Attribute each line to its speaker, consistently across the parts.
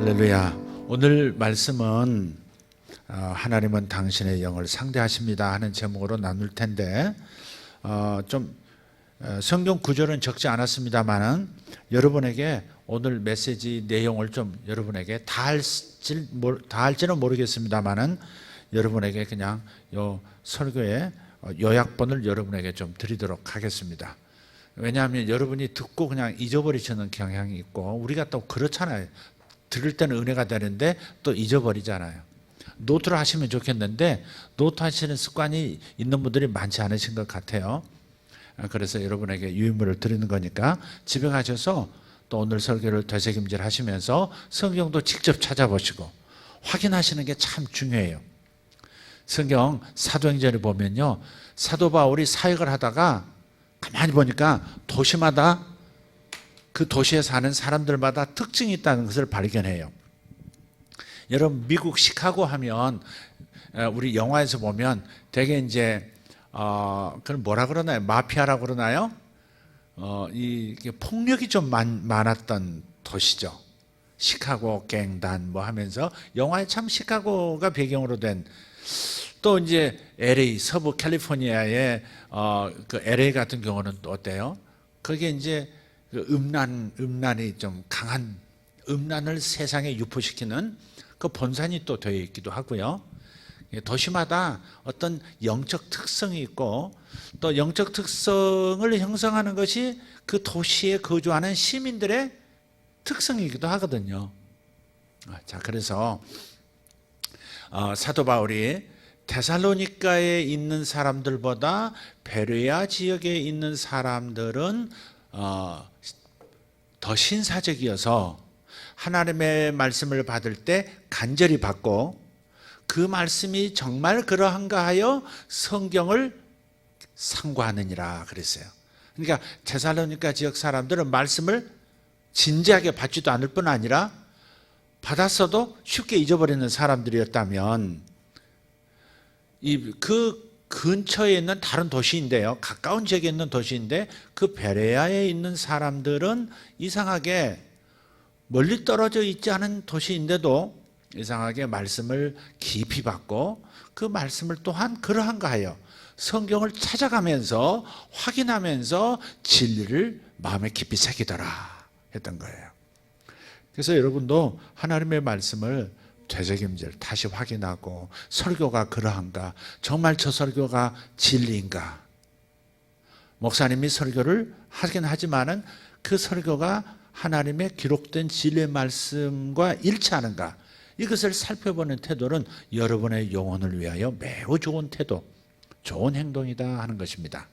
Speaker 1: 할렐루야. 오늘 말씀은 하나님은 당신의 영을 상대하십니다 하는 제목으로 나눌 텐데 성경 구절은 적지 않았습니다만은 여러분에게 오늘 메시지 내용을 좀 여러분에게 다 할지는 모르겠습니다만은 여러분에게 그냥 요 설교의 요약본을 여러분에게 좀 드리도록 하겠습니다. 왜냐하면 여러분이 듣고 그냥 잊어버리시는 경향이 있고 우리가 또 그렇잖아요. 들을 때는 은혜가 되는데 또 잊어버리잖아요. 노트를 하시면 좋겠는데 노트 하시는 습관이 있는 분들이 많지 않으신 것 같아요. 그래서 여러분에게 유인물을 드리는 거니까 집에 가셔서 또 오늘 설교를 되새김질 하시면서 성경도 직접 찾아보시고 확인하시는 게 참 중요해요. 성경 사도행전에 보면요, 사도 바울이 사역을 하다가 가만히 보니까 도시마다 그 도시에 사는 사람들마다 특징이 있다는 것을 발견해요. 여러분, 미국 시카고 하면 우리 영화에서 보면 되게 이제 그걸 뭐라 그러나요? 마피아라고 그러나요? 이게 폭력이 좀 많았던 도시죠. 시카고 갱단 뭐 하면서 영화에 참 시카고가 배경으로 된, 또 이제 LA 서부 캘리포니아의 그 LA 같은 경우는 또 어때요? 거기에 이제 그 음란이 좀 강한 음란을 세상에 유포시키는 그 본산이 또 되어 있기도 하고요. 도시마다 어떤 영적 특성이 있고 또 영적 특성을 형성하는 것이 그 도시에 거주하는 시민들의 특성이기도 하거든요. 자, 그래서 사도 바울이 데살로니가에 있는 사람들보다 베레아 지역에 있는 사람들은 더 신사적이어서 하나님의 말씀을 받을 때 간절히 받고 그 말씀이 정말 그러한가 하여 성경을 상고하느니라 그랬어요. 그러니까 데살로니가 지역 사람들은 말씀을 진지하게 받지도 않을 뿐 아니라 받았어도 쉽게 잊어버리는 사람들이었다면 그 근처에 있는 다른 도시인데요, 가까운 지역에 있는 도시인데 그 베레아에 있는 사람들은 이상하게 멀리 떨어져 있지 않은 도시인데도 이상하게 말씀을 깊이 받고 그 말씀을 또한 그러한가 하여 성경을 찾아가면서 확인하면서 진리를 마음에 깊이 새기더라 했던 거예요. 그래서 여러분도 하나님의 말씀을 되새김질 다시 확인하고 설교가 그러한가, 정말 저 설교가 진리인가, 목사님이 설교를 하긴 하지만은 그 설교가 하나님의 기록된 진리의 말씀과 일치하는가, 이것을 살펴보는 태도는 여러분의 영혼을 위하여 매우 좋은 태도, 좋은 행동이다 하는 것입니다.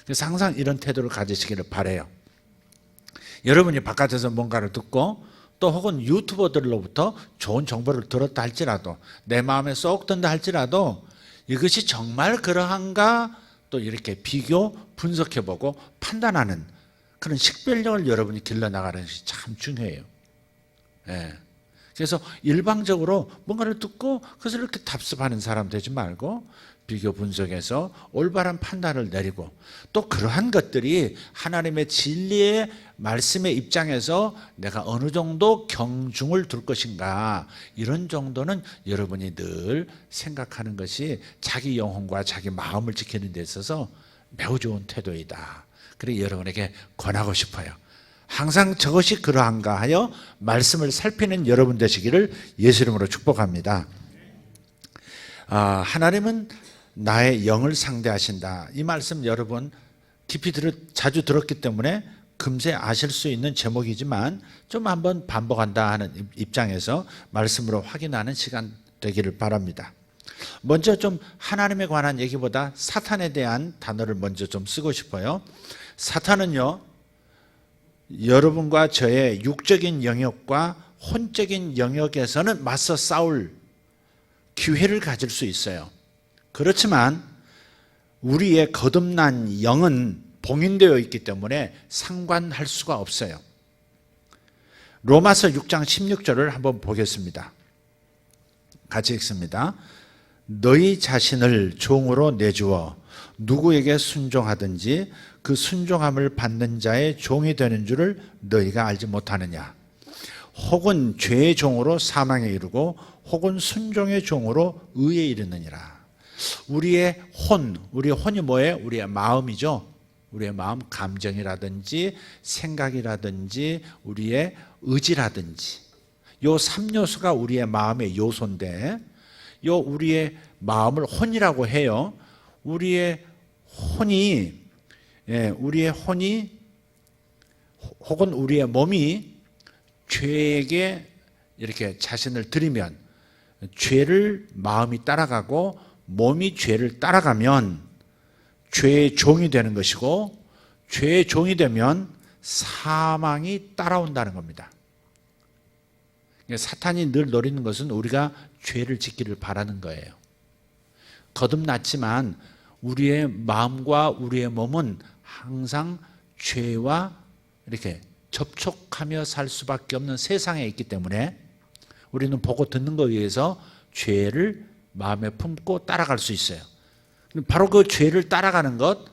Speaker 1: 그래서 항상 이런 태도를 가지시기를 바라요. 여러분이 바깥에서 뭔가를 듣고 또 혹은 유튜버들로부터 좋은 정보를 들었다 할지라도, 내 마음에 쏙 든다 할지라도 이것이 정말 그러한가 또 이렇게 비교 분석해보고 판단하는 그런 식별력을 여러분이 길러나가는 것이 참 중요해요. 그래서 일방적으로 뭔가를 듣고 그것을 이렇게 답습하는 사람 되지 말고 비교 분석해서 올바른 판단을 내리고, 또 그러한 것들이 하나님의 진리의 말씀의 입장에서 내가 어느 정도 경중을 둘 것인가, 이런 정도는 여러분이 늘 생각하는 것이 자기 영혼과 자기 마음을 지키는 데 있어서 매우 좋은 태도이다. 그래서 여러분에게 권하고 싶어요. 항상 저것이 그러한가 하여 말씀을 살피는 여러분 되시기를 예수 이름으로 축복합니다. 하나님은 나의 영을 상대하신다. 이 말씀 여러분 깊이 자주 들었기 때문에 금세 아실 수 있는 제목이지만 좀 한번 반복한다 하는 입장에서 말씀으로 확인하는 시간 되기를 바랍니다. 먼저 좀 하나님에 관한 얘기보다 사탄에 대한 단어를 먼저 좀 쓰고 싶어요. 사탄은요, 여러분과 저의 육적인 영역과 혼적인 영역에서는 맞서 싸울 기회를 가질 수 있어요. 그렇지만 우리의 거듭난 영은 봉인되어 있기 때문에 상관할 수가 없어요. 로마서 6장 16절을 한번 보겠습니다. 같이 읽습니다. 너희 자신을 종으로 내주어 누구에게 순종하든지 그 순종함을 받는 자의 종이 되는 줄을 너희가 알지 못하느냐. 혹은 죄의 종으로 사망에 이르고 혹은 순종의 종으로 의에 이르느니라. 우리의 우리의 혼이 뭐예요? 우리의 마음이죠. 우리의 마음, 감정이라든지 생각이라든지 우리의 의지라든지 요 3요소가 우리의 마음의 요소인데 요 우리의 마음을 혼이라고 해요. 우리의 혼이 혹은 우리의 몸이 죄에게 이렇게 자신을 들이면 죄를 마음이 따라가고 몸이 죄를 따라가면 죄의 종이 되는 것이고 죄의 종이 되면 사망이 따라온다는 겁니다. 사탄이 늘 노리는 것은 우리가 죄를 짓기를 바라는 거예요. 거듭났지만 우리의 마음과 우리의 몸은 항상 죄와 이렇게 접촉하며 살 수밖에 없는 세상에 있기 때문에 우리는 보고 듣는 것에 의해서 죄를 마음에 품고 따라갈 수 있어요. 바로 그 죄를 따라가는 것,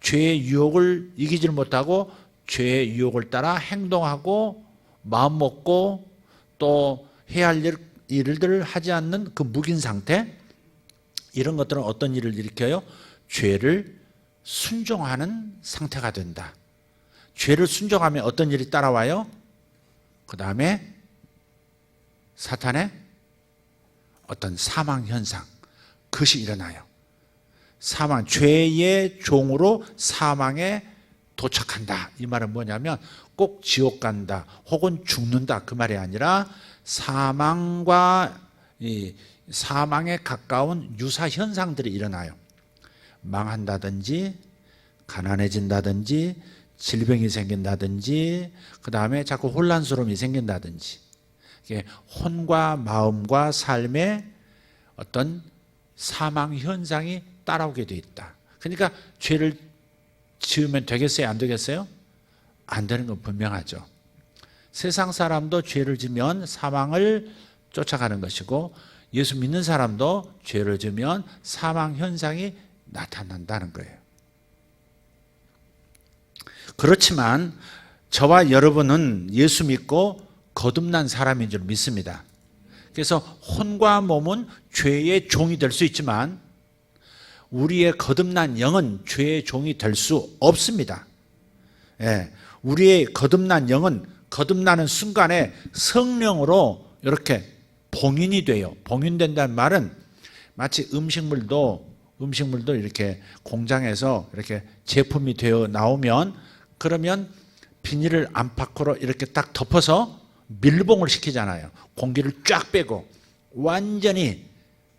Speaker 1: 죄의 유혹을 이기질 못하고 죄의 유혹을 따라 행동하고 마음 먹고 또 해야 할 일들을 하지 않는 그 묵인 상태, 이런 것들은 어떤 일을 일으켜요? 죄를 순종하는 상태가 된다. 죄를 순종하면 어떤 일이 따라와요? 그 다음에 사탄의 어떤 사망 현상, 그것이 일어나요. 사망, 죄의 종으로 사망에 도착한다. 이 말은 뭐냐면 꼭 지옥 간다 혹은 죽는다 그 말이 아니라 사망과 사망에 가까운 유사 현상들이 일어나요. 망한다든지 가난해진다든지 질병이 생긴다든지 그 다음에 자꾸 혼란스러움이 생긴다든지 혼과 마음과 삶에 어떤 사망 현상이 따라오게 돼 있다. 그러니까 죄를 지으면 되겠어요? 안 되겠어요? 안 되는 건 분명하죠. 세상 사람도 죄를 지면 사망을 쫓아가는 것이고 예수 믿는 사람도 죄를 지면 사망 현상이 나타난다는 거예요. 그렇지만 저와 여러분은 예수 믿고 거듭난 사람인 줄 믿습니다. 그래서 혼과 몸은 죄의 종이 될 수 있지만 우리의 거듭난 영은 죄의 종이 될 수 없습니다. 우리의 거듭난 영은 거듭나는 순간에 성령으로 이렇게 봉인이 돼요. 봉인된다는 말은 마치 음식물도 이렇게 공장에서 이렇게 제품이 되어 나오면 그러면 비닐을 안팎으로 이렇게 딱 덮어서 밀봉을 시키잖아요. 공기를 쫙 빼고 완전히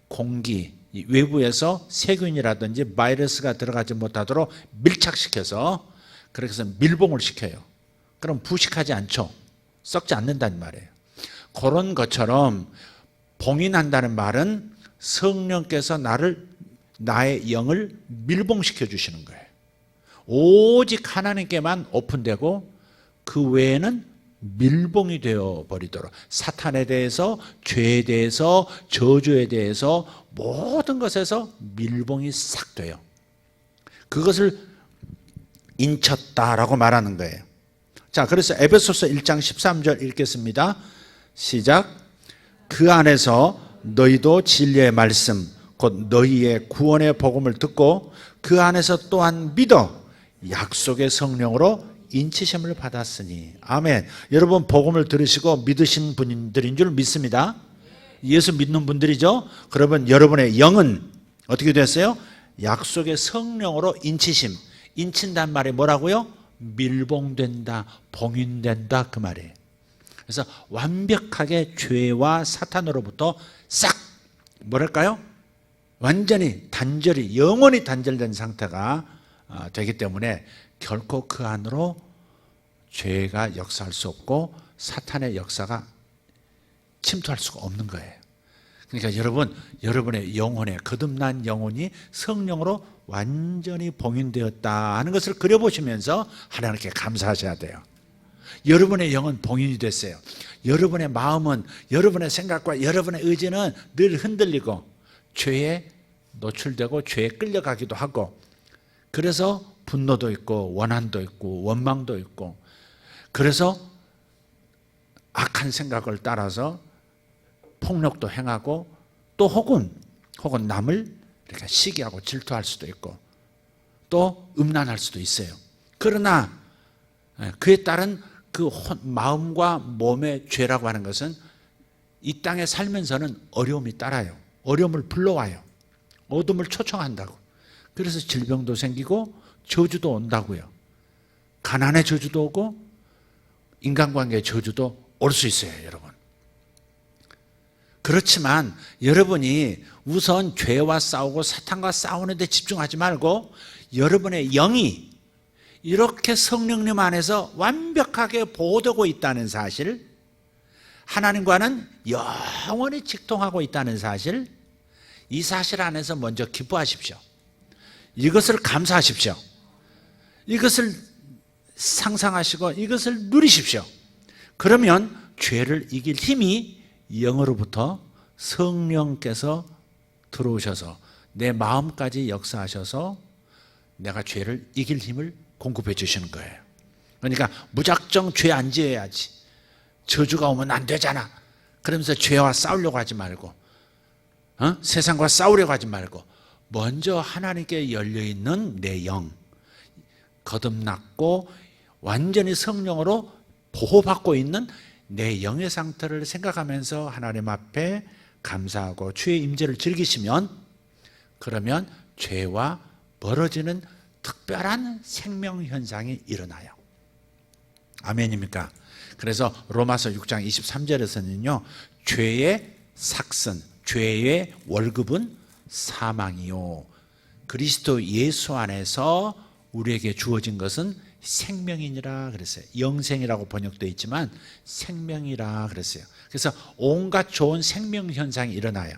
Speaker 1: 공기 외부에서 세균이라든지 바이러스가 들어가지 못하도록 밀착시켜서 그래서 밀봉을 시켜요. 그럼 부식하지 않죠. 썩지 않는다는 말이에요. 그런 것처럼 봉인한다는 말은 성령께서 나의 영을 밀봉시켜 주시는 거예요. 오직 하나님께만 오픈되고 그 외에는 밀봉이 되어 버리도록 사탄에 대해서 죄에 대해서 저주에 대해서 모든 것에서 밀봉이 싹 돼요. 그것을 인쳤다라고 말하는 거예요. 자, 그래서 에베소서 1장 13절 읽겠습니다. 시작. 그 안에서 너희도 진리의 말씀 곧 너희의 구원의 복음을 듣고 그 안에서 또한 믿어 약속의 성령으로 인치심을 받았으니. 아멘. 여러분 복음을 들으시고 믿으신 분들인 줄 믿습니다. 예수 믿는 분들이죠. 그러면 여러분의 영은 어떻게 됐어요? 약속의 성령으로 인치심. 인친단 말이 뭐라고요? 밀봉된다, 봉인된다 그 말이에요. 그래서 완벽하게 죄와 사탄으로부터 싹 뭐랄까요? 완전히 단절이 영원히 단절된 상태가 되기 때문에 결코 그 안으로 죄가 역사할 수 없고 사탄의 역사가 침투할 수가 없는 거예요. 그러니까 여러분의 영혼에 거듭난 영혼이 성령으로 완전히 봉인되었다 하는 것을 그려보시면서 하나님께 감사하셔야 돼요. 여러분의 영은 봉인이 됐어요. 여러분의 마음은 여러분의 생각과 여러분의 의지는 늘 흔들리고 죄에 노출되고 죄에 끌려가기도 하고 그래서 분노도 있고 원한도 있고 원망도 있고 그래서 악한 생각을 따라서 폭력도 행하고 또 혹은 남을 이렇게 시기하고 질투할 수도 있고 또 음란할 수도 있어요. 그러나 그에 따른 그 마음과 몸의 죄라고 하는 것은 이 땅에 살면서는 어려움이 따라요. 어려움을 불러와요. 어둠을 초청한다고. 그래서 질병도 생기고 저주도 온다고요. 가난의 저주도 오고 인간관계의 저주도 올 수 있어요, 여러분. 그렇지만 여러분이 우선 죄와 싸우고 사탄과 싸우는 데 집중하지 말고 여러분의 영이 이렇게 성령님 안에서 완벽하게 보호되고 있다는 사실, 하나님과는 영원히 직통하고 있다는 사실, 이 사실 안에서 먼저 기뻐하십시오. 이것을 감사하십시오. 이것을 상상하시고 이것을 누리십시오. 그러면 죄를 이길 힘이 영으로부터 성령께서 들어오셔서 내 마음까지 역사하셔서 내가 죄를 이길 힘을 공급해 주시는 거예요. 그러니까 무작정 죄 안 지어야지, 저주가 오면 안 되잖아 그러면서 죄와 싸우려고 하지 말고 세상과 싸우려고 하지 말고 먼저 하나님께 열려있는 내 영, 거듭났고 완전히 성령으로 보호받고 있는 내 영의 상태를 생각하면서 하나님 앞에 감사하고 주의 임재를 즐기시면, 그러면 죄와 멀어지는 특별한 생명 현상이 일어나요. 아멘입니까? 그래서 로마서 6장 23절에서는요, 죄의 삭선, 죄의 월급은 사망이요, 그리스도 예수 안에서 우리에게 주어진 것은 생명이니라 그랬어요. 영생이라고 번역되어 있지만 생명이라 그랬어요. 그래서 온갖 좋은 생명 현상이 일어나요.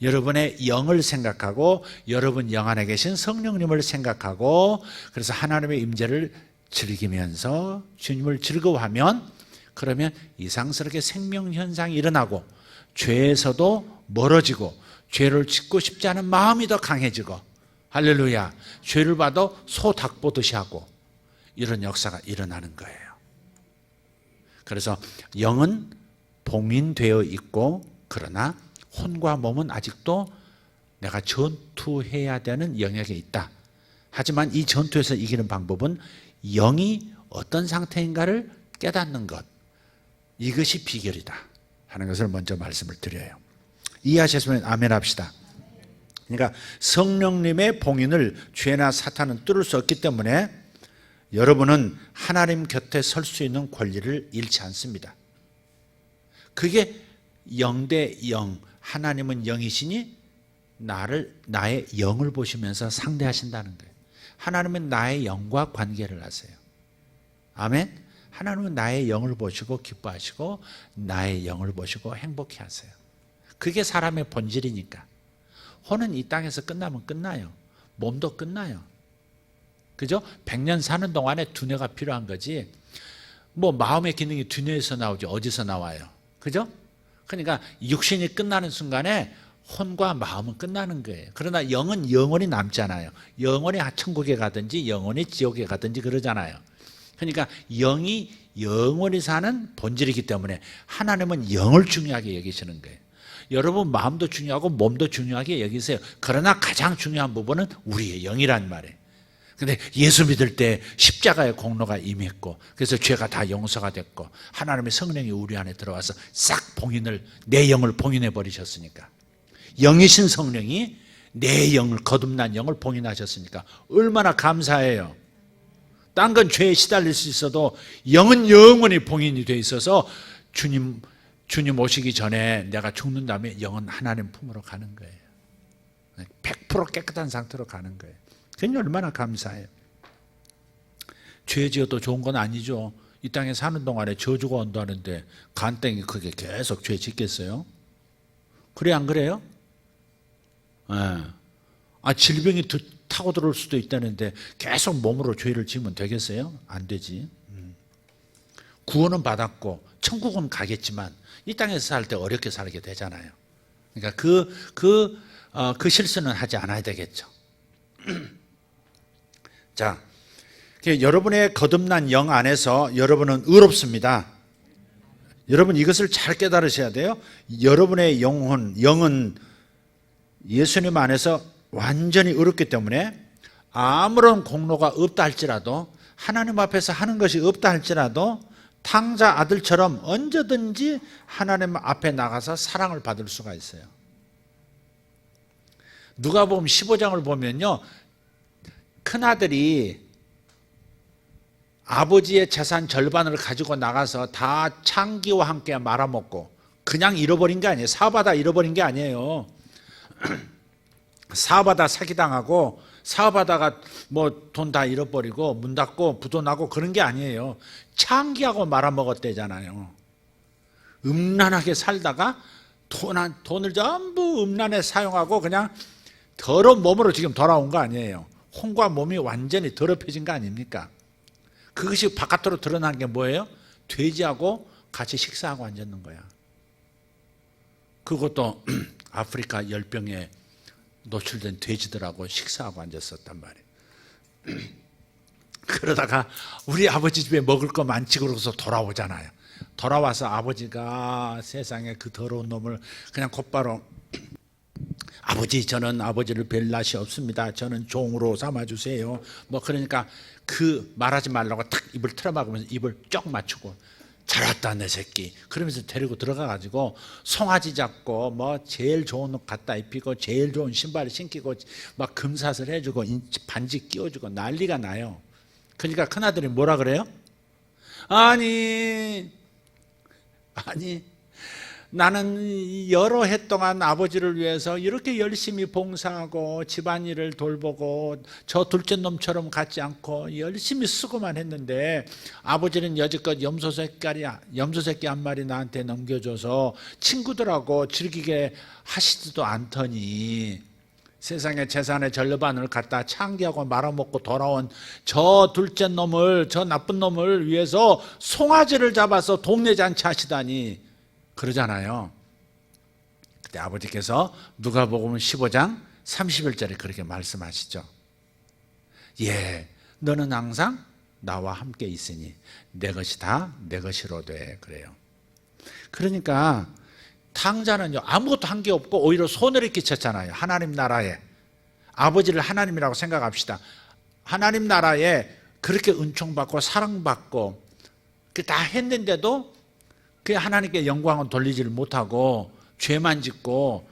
Speaker 1: 여러분의 영을 생각하고 여러분 영 안에 계신 성령님을 생각하고, 그래서 하나님의 임재를 즐기면서 주님을 즐거워하면, 그러면 이상스럽게 생명 현상이 일어나고 죄에서도 멀어지고 죄를 짓고 싶지 않은 마음이 더 강해지고, 할렐루야, 죄를 봐도 소 닭 보듯이 하고, 이런 역사가 일어나는 거예요. 그래서 영은 봉인되어 있고, 그러나 혼과 몸은 아직도 내가 전투해야 되는 영역에 있다. 하지만 이 전투에서 이기는 방법은 영이 어떤 상태인가를 깨닫는 것, 이것이 비결이다 하는 것을 먼저 말씀을 드려요. 이해하셨으면 아멘 합시다. 그러니까 성령님의 봉인을 죄나 사탄은 뚫을 수 없기 때문에 여러분은 하나님 곁에 설 수 있는 권리를 잃지 않습니다. 그게 영 대 영, 하나님은 영이시니 나의 영을 보시면서 상대하신다는 거예요. 하나님은 나의 영과 관계를 하세요. 아멘. 하나님은 나의 영을 보시고 기뻐하시고 나의 영을 보시고 행복해 하세요. 그게 사람의 본질이니까. 혼은 이 땅에서 끝나면 끝나요. 몸도 끝나요. 그죠? 100년 사는 동안에 두뇌가 필요한 거지, 뭐 마음의 기능이 두뇌에서 나오지 어디서 나와요? 그죠? 그러니까 육신이 끝나는 순간에 혼과 마음은 끝나는 거예요. 그러나 영은 영원히 남잖아요. 영원히 천국에 가든지 영원히 지옥에 가든지 그러잖아요. 그러니까 영이 영원히 사는 본질이기 때문에 하나님은 영을 중요하게 여기시는 거예요. 여러분 마음도 중요하고 몸도 중요하게 여기세요. 그러나 가장 중요한 부분은 우리의 영이란 말이에요. 근데 예수 믿을 때 십자가의 공로가 임했고, 그래서 죄가 다 용서가 됐고 하나님의 성령이 우리 안에 들어와서 싹 봉인을, 내 영을 봉인해 버리셨으니까, 영이신 성령이 내 영을, 거듭난 영을 봉인하셨으니까 얼마나 감사해요. 딴 건 죄에 시달릴 수 있어도 영은 영원히 봉인이 돼 있어서 주님 오시기 전에 내가 죽는 다음에 영은 하나님 품으로 가는 거예요. 100% 깨끗한 상태로 가는 거예요. 그게 얼마나 감사해요. 죄 지어도 좋은 건 아니죠. 이 땅에 사는 동안에 저주가 온다는데 간땡이 크게 계속 죄 짓겠어요? 그래 안 그래요? 질병이 타고 들어올 수도 있다는데 계속 몸으로 죄를 지으면 되겠어요? 안 되지. 구원은 받았고 천국은 가겠지만 이 땅에서 살 때 어렵게 살게 되잖아요. 그러니까 그 실수는 하지 않아야 되겠죠. 자, 여러분의 거듭난 영 안에서 여러분은 의롭습니다. 여러분 이것을 잘 깨달으셔야 돼요. 여러분의 영은 예수님 안에서 완전히 의롭기 때문에 아무런 공로가 없다 할지라도, 하나님 앞에서 하는 것이 없다 할지라도 탕자 아들처럼 언제든지 하나님 앞에 나가서 사랑을 받을 수가 있어요. 누가복음 15장을 보면요, 큰아들이 아버지의 재산 절반을 가지고 나가서 다 창기와 함께 말아먹고, 그냥 잃어버린 게 아니에요. 사업하다 잃어버린 게 아니에요. 사업하다 사기당하고, 사업하다가 뭐 돈 다 잃어버리고 문 닫고 부도 나고 그런 게 아니에요. 창기하고 말아먹었대잖아요. 음란하게 살다가 돈을 전부 음란에 사용하고 그냥 더러운 몸으로 지금 돌아온 거 아니에요. 혼과 몸이 완전히 더럽혀진 거 아닙니까? 그것이 바깥으로 드러난 게 뭐예요? 돼지하고 같이 식사하고 앉았는 거야. 그것도 아프리카 열병에 노출된 돼지들하고 식사하고 앉았었단 말이에요. 그러다가 우리 아버지 집에 먹을 거 많지 그러고서 돌아오잖아요. 돌아와서 아버지가 세상에 그 더러운 놈을 그냥 곧바로, 아버지 저는 아버지를 뵐 낯이 없습니다. 저는 종으로 삼아주세요. 뭐 그러니까 그 말하지 말라고 탁 입을 틀어막으면서 입을 쩍 맞추고, 잘 왔다 내 새끼 그러면서 데리고 들어가가지고 송아지 잡고 뭐 제일 좋은 옷 갖다 입히고 제일 좋은 신발을 신기고 막 금사슬 해주고 반지 끼워주고 난리가 나요. 그러니까 큰아들이 뭐라 그래요? 아니 나는 여러 해 동안 아버지를 위해서 이렇게 열심히 봉사하고 집안일을 돌보고 저 둘째 놈처럼 갖지 않고 열심히 쓰고만 했는데, 아버지는 여지껏 염소 새끼 한 마리 나한테 넘겨줘서 친구들하고 즐기게 하시지도 않더니 세상의 재산의 절반을 갖다 창기하고 말아먹고 돌아온 저 둘째 놈을, 저 나쁜 놈을 위해서 송아지를 잡아서 동네 잔치 하시다니 그러잖아요. 그때 아버지께서 누가복음 15장 30절에 그렇게 말씀하시죠. 예, 너는 항상 나와 함께 있으니 내 것이 다 내 것이로 돼. 그래요. 그러니까 탕자는요, 아무것도 한 게 없고 오히려 손해를 끼쳤잖아요. 하나님 나라에, 아버지를 하나님이라고 생각합시다. 하나님 나라에 그렇게 은총받고 사랑받고 다 했는데도 그 하나님께 영광은 돌리지를 못하고 죄만 짓고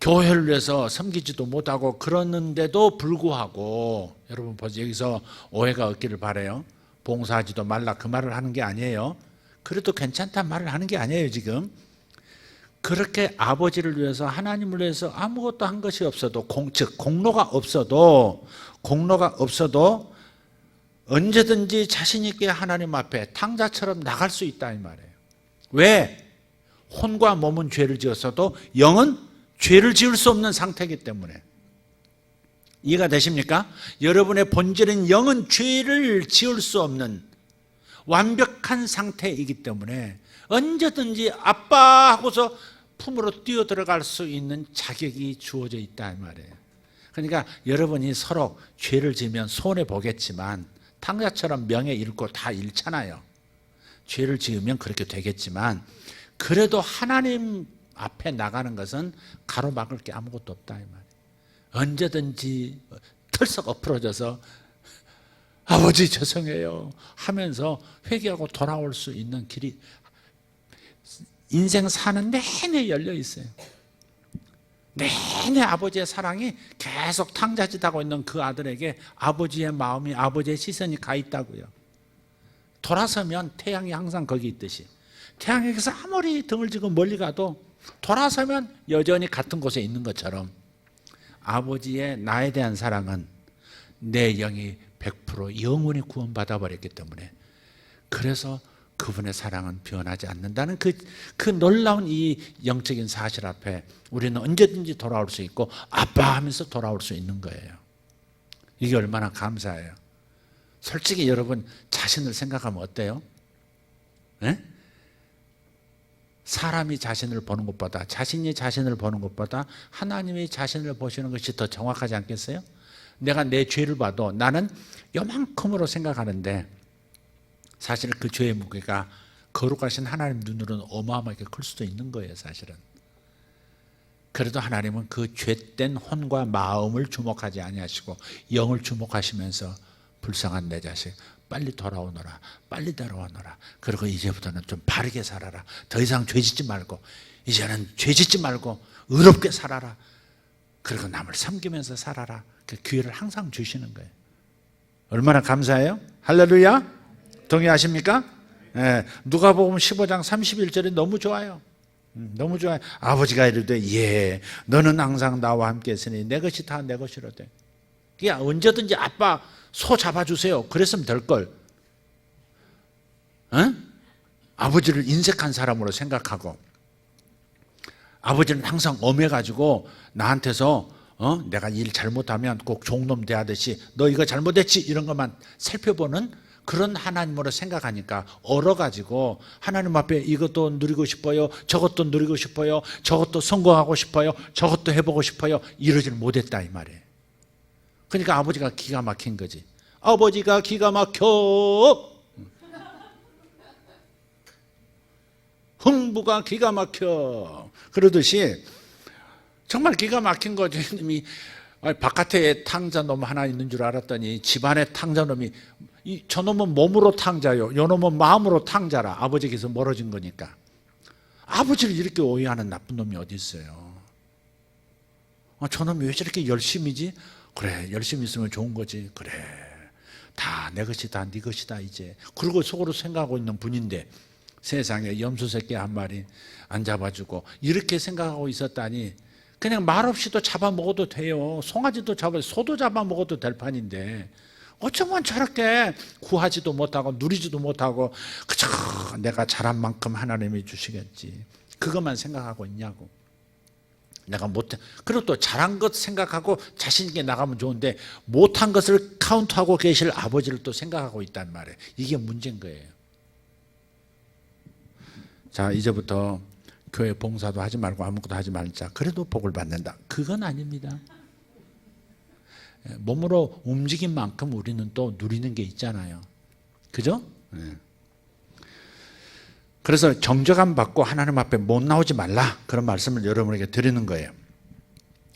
Speaker 1: 교회를 위해서 섬기지도 못하고 그러는데도 불구하고, 여러분 보세요. 여기서 오해가 없기를 바라요. 봉사하지도 말라 그 말을 하는 게 아니에요. 그래도 괜찮단 말을 하는 게 아니에요. 지금 그렇게 아버지를 위해서, 하나님을 위해서 아무것도 한 것이 없어도, 즉 공로가 없어도 언제든지 자신 있게 하나님 앞에 탕자처럼 나갈 수 있다 이 말이에요. 왜? 혼과 몸은 죄를 지었어도 영은 죄를 지을 수 없는 상태이기 때문에. 이해가 되십니까? 여러분의 본질인 영은 죄를 지을 수 없는 완벽한 상태이기 때문에 언제든지 아빠 하고서 품으로 뛰어 들어갈 수 있는 자격이 주어져 있다 이 말이에요. 그러니까 여러분이 서로 죄를 지으면 손해 보겠지만 탕자처럼 명예 잃고 다 잃잖아요. 죄를 지으면 그렇게 되겠지만 그래도 하나님 앞에 나가는 것은 가로막을 게 아무것도 없다 이 말이에요. 언제든지 털썩 엎어져서 아버지 죄송해요 하면서 회개하고 돌아올 수 있는 길이 인생 사는 내내 열려 있어요. 내내 아버지의 사랑이 계속 탕자짓하고 있는 그 아들에게 아버지의 마음이, 아버지의 시선이 가 있다고요. 돌아서면 태양이 항상 거기 있듯이, 태양에게서 아무리 등을 지고 멀리 가도 돌아서면 여전히 같은 곳에 있는 것처럼 아버지의 나에 대한 사랑은 내 영이 100% 영원히 구원받아 버렸기 때문에, 그래서 그분의 사랑은 변하지 않는다는 그 놀라운 이 영적인 사실 앞에 우리는 언제든지 돌아올 수 있고 아빠 하면서 돌아올 수 있는 거예요. 이게 얼마나 감사해요. 솔직히 여러분 자신을 생각하면 어때요? 네? 사람이 자신을 보는 것보다, 자신이 자신을 보는 것보다 하나님이 자신을 보시는 것이 더 정확하지 않겠어요? 내가 내 죄를 봐도 나는 요만큼으로 생각하는데 사실 그 죄의 무게가 거룩하신 하나님 눈으로는 어마어마하게 클 수도 있는 거예요, 사실은. 그래도 하나님은 그 죄된 혼과 마음을 주목하지 아니하시고 영을 주목하시면서 불쌍한 내 자식 빨리 돌아오너라, 빨리 돌아오너라. 그리고 이제부터는 좀 바르게 살아라. 더 이상 죄짓지 말고, 이제는 죄짓지 말고 의롭게 살아라. 그리고 남을 섬기면서 살아라. 그 기회를 항상 주시는 거예요. 얼마나 감사해요? 할렐루야. 동의하십니까? 네. 누가복음 15장 31절이 너무 좋아요. 너무 좋아요. 아버지가 이르되 예, 너는 항상 나와 함께 있으니 내 것이 다 내 것이로되. 그냥 언제든지 아빠 소 잡아주세요. 그랬으면 될걸. 아버지를 인색한 사람으로 생각하고, 아버지는 항상 엄해가지고 나한테서 내가 일 잘못하면 꼭 종놈 대하듯이 너 이거 잘못했지 이런 것만 살펴보는 그런 하나님으로 생각하니까 얼어가지고 하나님 앞에 이것도 누리고 싶어요, 저것도 누리고 싶어요, 저것도 성공하고 싶어요, 저것도 해보고 싶어요, 이러질 못했다 이 말이에요. 그러니까 아버지가 기가 막힌 거지. 아버지가 기가 막혀. 흥부가 기가 막혀. 그러듯이 정말 기가 막힌 거죠. 바깥에 탕자놈 하나 있는 줄 알았더니 집안에 탕자놈이, 저놈은 몸으로 탕자요, 요놈은 마음으로 탕자라. 아버지께서 멀어진 거니까. 아버지를 이렇게 오해하는 나쁜 놈이 어디 있어요. 저놈이 왜 저렇게 열심이지? 그래, 열심히 있으면 좋은 거지. 그래, 다 내 것이다, 네 것이다 이제. 그리고 속으로 생각하고 있는 분인데 세상에 염소 새끼 한 마리 안 잡아주고 이렇게 생각하고 있었다니, 그냥 말없이도 잡아먹어도 돼요. 송아지도 소도 잡아먹어도 될 판인데 어쩌면 저렇게 구하지도 못하고 누리지도 못하고 그저 내가 잘한 만큼 하나님이 주시겠지, 그것만 생각하고 있냐고. 내가 못해. 그리고 또 잘한 것 생각하고 자신 있게 나가면 좋은데 못한 것을 카운트하고 계실 아버지를 또 생각하고 있단 말이에요. 이게 문제인 거예요. 자, 이제부터 교회 봉사도 하지 말고 아무것도 하지 말자. 그래도 복을 받는다. 그건 아닙니다. 몸으로 움직인 만큼 우리는 또 누리는 게 있잖아요. 그죠? 그래서 정죄감 받고 하나님 앞에 못 나오지 말라, 그런 말씀을 여러분에게 드리는 거예요.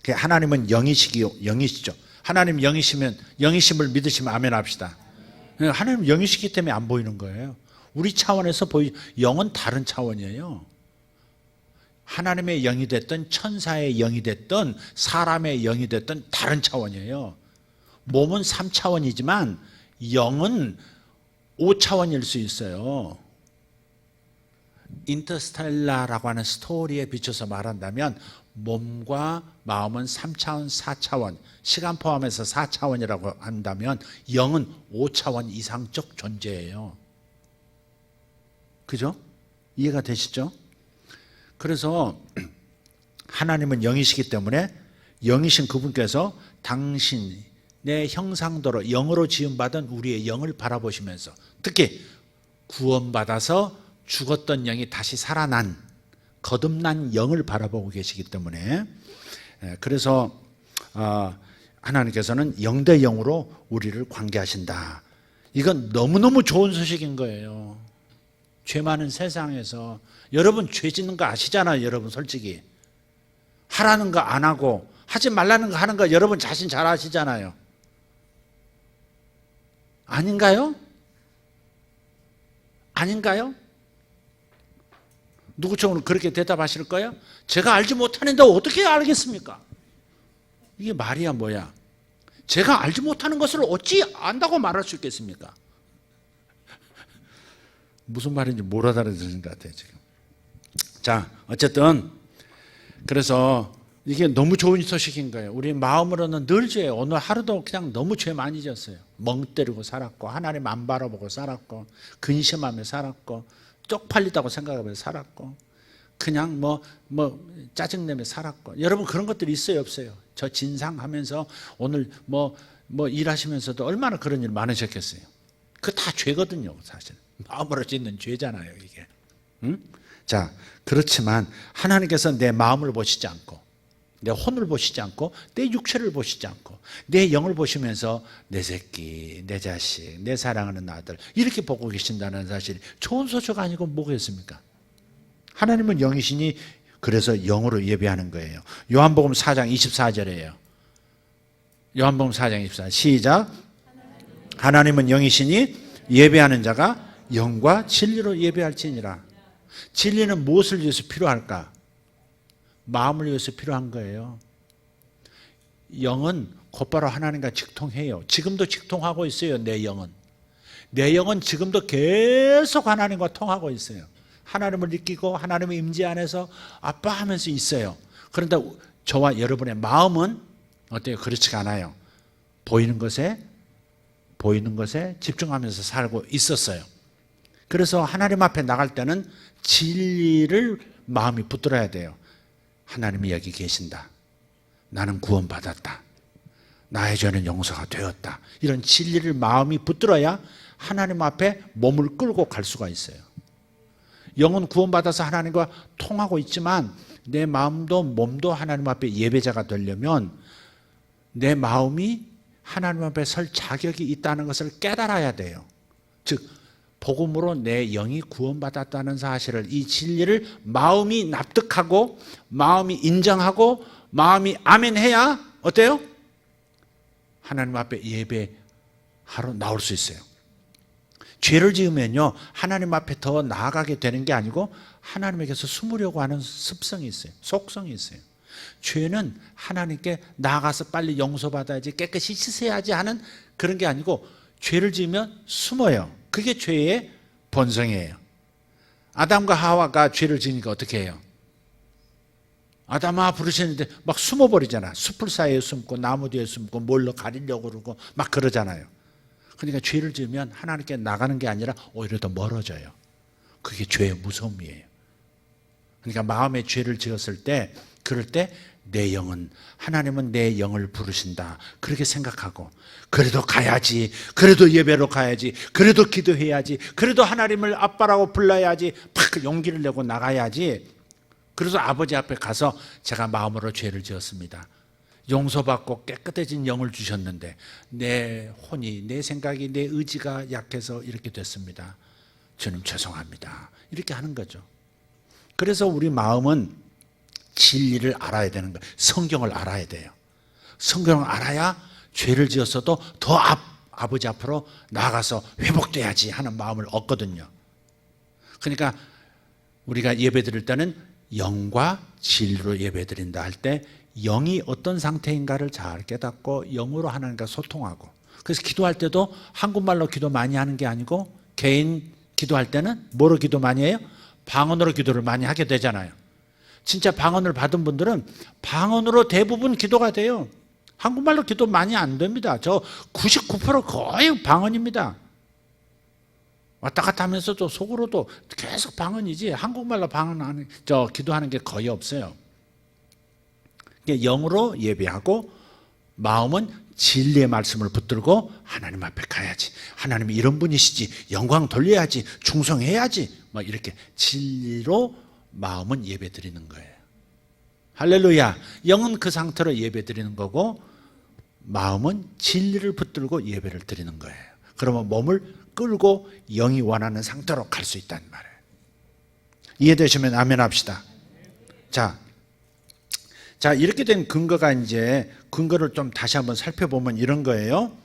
Speaker 1: 하나님은 영이시죠. 하나님 영이시면, 영이심을 믿으시면 아멘 합시다. 하나님 영이시기 때문에 안 보이는 거예요. 우리 차원에서 영은 다른 차원이에요. 하나님의 영이 됐든 천사의 영이 됐든 사람의 영이 됐든 다른 차원이에요. 몸은 3차원이지만 영은 5차원일 수 있어요. 인터스텔라라고 하는 스토리에 비춰서 말한다면 몸과 마음은 3차원, 4차원, 시간 포함해서 4차원이라고 한다면 영은 5차원 이상적 존재예요. 그죠? 이해가 되시죠? 그래서 하나님은 영이시기 때문에 영이신 그분께서 당신의 형상대로 영으로 지음받은 우리의 영을 바라보시면서, 특히 구원받아서 죽었던 영이 다시 살아난 거듭난 영을 바라보고 계시기 때문에, 그래서 하나님께서는 영 대 영으로 우리를 관계하신다. 이건 너무너무 좋은 소식인 거예요. 죄 많은 세상에서 여러분 죄 짓는 거 아시잖아요. 여러분 솔직히 하라는 거 안 하고 하지 말라는 거 하는 거 여러분 자신 잘 아시잖아요. 아닌가요? 아닌가요? 누구처럼 그렇게 대답하실 거예요? 제가 알지 못하는데 어떻게 알겠습니까? 이게 말이야 뭐야? 제가 알지 못하는 것을 어찌 안다고 말할 수 있겠습니까? 무슨 말인지 못 알아들으신 것 같아요 지금. 자, 어쨌든 그래서 이게 너무 좋은 소식인 거예요. 우리 마음으로는 늘 죄예요. 오늘 하루도 그냥 너무 죄 많이 졌어요. 멍 때리고 살았고 하나님 안 바라보고 살았고 근심하며 살았고 쪽팔리다고 생각하면서 살았고 그냥 뭐 짜증내며 살았고. 여러분 그런 것들이 있어요 없어요? 저 진상하면서 오늘 뭐 일하시면서도 얼마나 그런 일 많으셨겠어요? 그거 다 죄거든요 사실. 마음으로 짓는 죄잖아요 이게. 응? 자, 그렇지만 하나님께서 내 마음을 보시지 않고 내 혼을 보시지 않고 내 육체를 보시지 않고 내 영을 보시면서 내 새끼, 내 자식, 내 사랑하는 아들 이렇게 보고 계신다는 사실 좋은 소식 아니고 뭐겠습니까? 하나님은 영이시니 그래서 영으로 예배하는 거예요. 요한복음 4장 24절이에요. 요한복음 4장 24절 시작. 하나님은 영이시니 예배하는 자가 영과 진리로 예배할지니라. 진리는 무엇을 위해서 필요할까? 마음을 위해서 필요한 거예요. 영은 곧바로 하나님과 직통해요. 지금도 직통하고 있어요. 내 영은. 내 영은 지금도 계속 하나님과 통하고 있어요. 하나님을 느끼고 하나님의 임재 안에서 아빠하면서 있어요. 그런데 저와 여러분의 마음은 어때요? 그렇지가 않아요. 보이는 것에 집중하면서 살고 있었어요. 그래서 하나님 앞에 나갈 때는 진리를 마음이 붙들어야 돼요. 하나님이 여기 계신다. 나는 구원받았다. 나의 죄는 용서가 되었다. 이런 진리를 마음이 붙들어야 하나님 앞에 몸을 끌고 갈 수가 있어요. 영은 구원받아서 하나님과 통하고 있지만 내 마음도 몸도 하나님 앞에 예배자가 되려면 내 마음이 하나님 앞에 설 자격이 있다는 것을 깨달아야 돼요. 즉 복음으로 내 영이 구원받았다는 사실을, 이 진리를 마음이 납득하고 마음이 인정하고 마음이 아멘해야 어때요? 하나님 앞에 예배하러 나올 수 있어요. 죄를 지으면요 하나님 앞에 더 나아가게 되는 게 아니고 하나님에게서 숨으려고 하는 습성이 있어요. 속성이 있어요. 죄는 하나님께 나아가서 빨리 용서받아야지, 깨끗이 씻어야지 하는 그런 게 아니고 죄를 지으면 숨어요. 그게 죄의 본성이에요. 아담과 하와가 죄를 지으니까 어떻게 해요? 아담아 부르시는데 막 숨어버리잖아. 숲을 사이에 숨고 나무 뒤에 숨고 뭘로 가리려고 그러고 막 그러잖아요. 그러니까 죄를 지으면 하나님께 나가는 게 아니라 오히려 더 멀어져요. 그게 죄의 무서움이에요. 그러니까 마음에 죄를 지었을 때, 그럴 때 내 영은, 하나님은 내 영을 부르신다 그렇게 생각하고, 그래도 가야지, 그래도 예배로 가야지, 그래도 기도해야지, 그래도 하나님을 아빠라고 불러야지, 팍 용기를 내고 나가야지. 그래서 아버지 앞에 가서 제가 마음으로 죄를 지었습니다. 용서받고 깨끗해진 영을 주셨는데 내 혼이, 내 생각이, 내 의지가 약해서 이렇게 됐습니다. 주님 죄송합니다. 이렇게 하는 거죠. 그래서 우리 마음은 진리를 알아야 되는 거예요. 성경을 알아야 돼요. 성경을 알아야 죄를 지었어도 더 아버지 앞으로 나가서 회복돼야지 하는 마음을 얻거든요. 그러니까 우리가 예배 드릴 때는 영과 진리로 예배 드린다 할 때 영이 어떤 상태인가를 잘 깨닫고 영으로 하나님과 소통하고, 그래서 기도할 때도 한국말로 기도 많이 하는 게 아니고 개인 기도할 때는 뭐로 기도 많이 해요? 방언으로 기도를 많이 하게 되잖아요. 진짜 방언을 받은 분들은 방언으로 대부분 기도가 돼요. 한국말로 기도 많이 안 됩니다. 저 99% 거의 방언입니다. 왔다 갔다 하면서도 속으로도 계속 방언이지 한국말로 방언하는, 기도하는 게 거의 없어요. 영으로 예배하고 마음은 진리의 말씀을 붙들고 하나님 앞에 가야지, 하나님이 이런 분이시지, 영광 돌려야지, 충성해야지, 막 이렇게 진리로 마음은 예배 드리는 거예요. 할렐루야. 영은 그 상태로 예배 드리는 거고 마음은 진리를 붙들고 예배를 드리는 거예요. 그러면 몸을 끌고 영이 원하는 상태로 갈 수 있다는 말이에요. 이해되시면 아멘 합시다. 자, 이렇게 된 근거가 이제 근거를 좀 다시 한번 살펴보면 이런 거예요.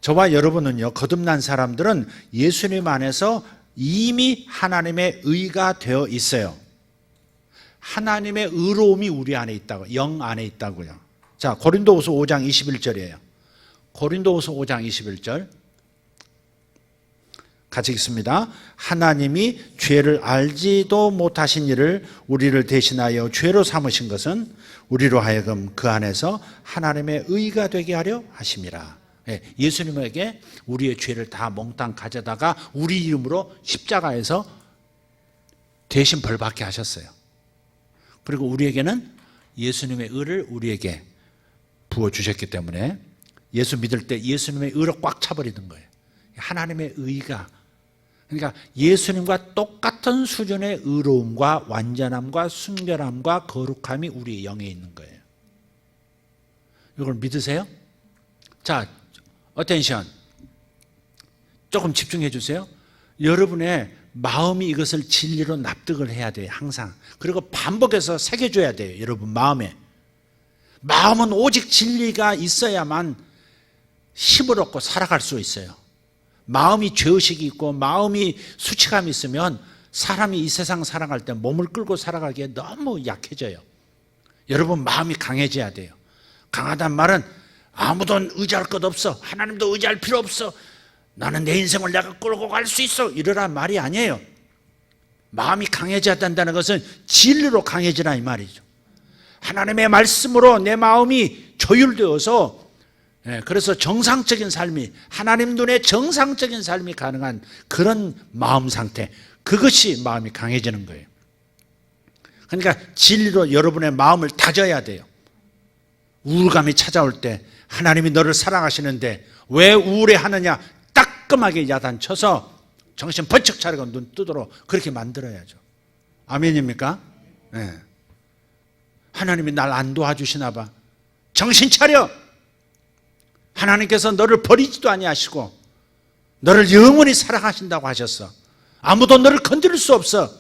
Speaker 1: 저와 여러분은요, 거듭난 사람들은 예수님 안에서 이미 하나님의 의가 되어 있어요. 하나님의 의로움이 우리 안에 있다고, 영 안에 있다고요. 자, 고린도후서 5장 21절이에요. 고린도후서 5장 21절 같이 읽습니다. 하나님이 죄를 알지도 못하신 이를 우리를 대신하여 죄로 삼으신 것은 우리로 하여금 그 안에서 하나님의 의가 되게 하려 하심이라. 예수님에게 우리의 죄를 다 몽땅 가져다가 우리 이름으로 십자가에서 대신 벌받게 하셨어요. 그리고 우리에게는 예수님의 의를 우리에게 부어주셨기 때문에 예수 믿을 때 예수님의 의로 꽉 차버리는 거예요. 하나님의 의가, 그러니까 예수님과 똑같은 수준의 의로움과 완전함과 순결함과 거룩함이 우리의 영에 있는 거예요. 이걸 믿으세요? 자, 어텐션. 조금 집중해 주세요. 여러분의 마음이 이것을 진리로 납득을 해야 돼요. 항상. 그리고 반복해서 새겨줘야 돼요. 여러분 마음에. 마음은 오직 진리가 있어야만 힘을 얻고 살아갈 수 있어요. 마음이 죄의식이 있고 마음이 수치감이 있으면 사람이 이 세상 살아갈 때 몸을 끌고 살아가기에 너무 약해져요. 여러분 마음이 강해져야 돼요. 강하단 말은 아무도 의지할 것 없어. 하나님도 의지할 필요 없어. 나는 내 인생을 내가 끌고 갈 수 있어. 이러란 말이 아니에요. 마음이 강해져야 된다는 것은 진리로 강해지라 이 말이죠. 하나님의 말씀으로 내 마음이 조율되어서 그래서 정상적인 삶이 하나님 눈에 정상적인 삶이 가능한 그런 마음 상태, 그것이 마음이 강해지는 거예요. 그러니까 진리로 여러분의 마음을 다져야 돼요. 우울감이 찾아올 때 하나님이 너를 사랑하시는데 왜 우울해하느냐 따끔하게 야단쳐서 정신 번쩍 차리고 눈 뜨도록 그렇게 만들어야죠. 아멘입니까? 네. 하나님이 날 안 도와주시나 봐. 정신 차려. 하나님께서 너를 버리지도 아니하시고 너를 영원히 사랑하신다고 하셨어. 아무도 너를 건드릴 수 없어.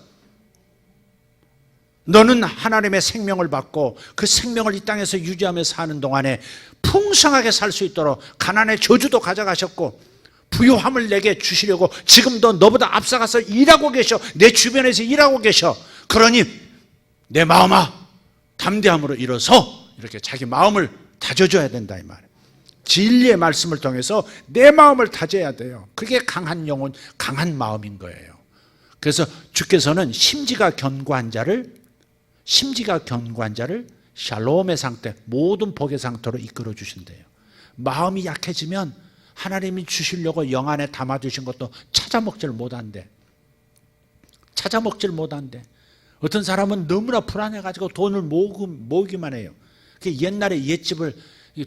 Speaker 1: 너는 하나님의 생명을 받고 그 생명을 이 땅에서 유지하며 사는 동안에 풍성하게 살 수 있도록 가난의 저주도 가져가셨고 부유함을 내게 주시려고 지금도 너보다 앞서가서 일하고 계셔. 내 주변에서 일하고 계셔. 그러니 내 마음아 담대함으로 일어서 이렇게 자기 마음을 다져줘야 된다 이 말이에요. 진리의 말씀을 통해서 내 마음을 다져야 돼요. 그게 강한 영혼, 강한 마음인 거예요. 그래서 주께서는 심지가 견고한 자를 샬롬의 상태, 모든 복의 상태로 이끌어 주신대요. 마음이 약해지면 하나님이 주시려고 영 안에 담아주신 것도 찾아먹질 못한대. 어떤 사람은 너무나 불안해가지고 돈을 모으기만 해요. 옛날에 옛집을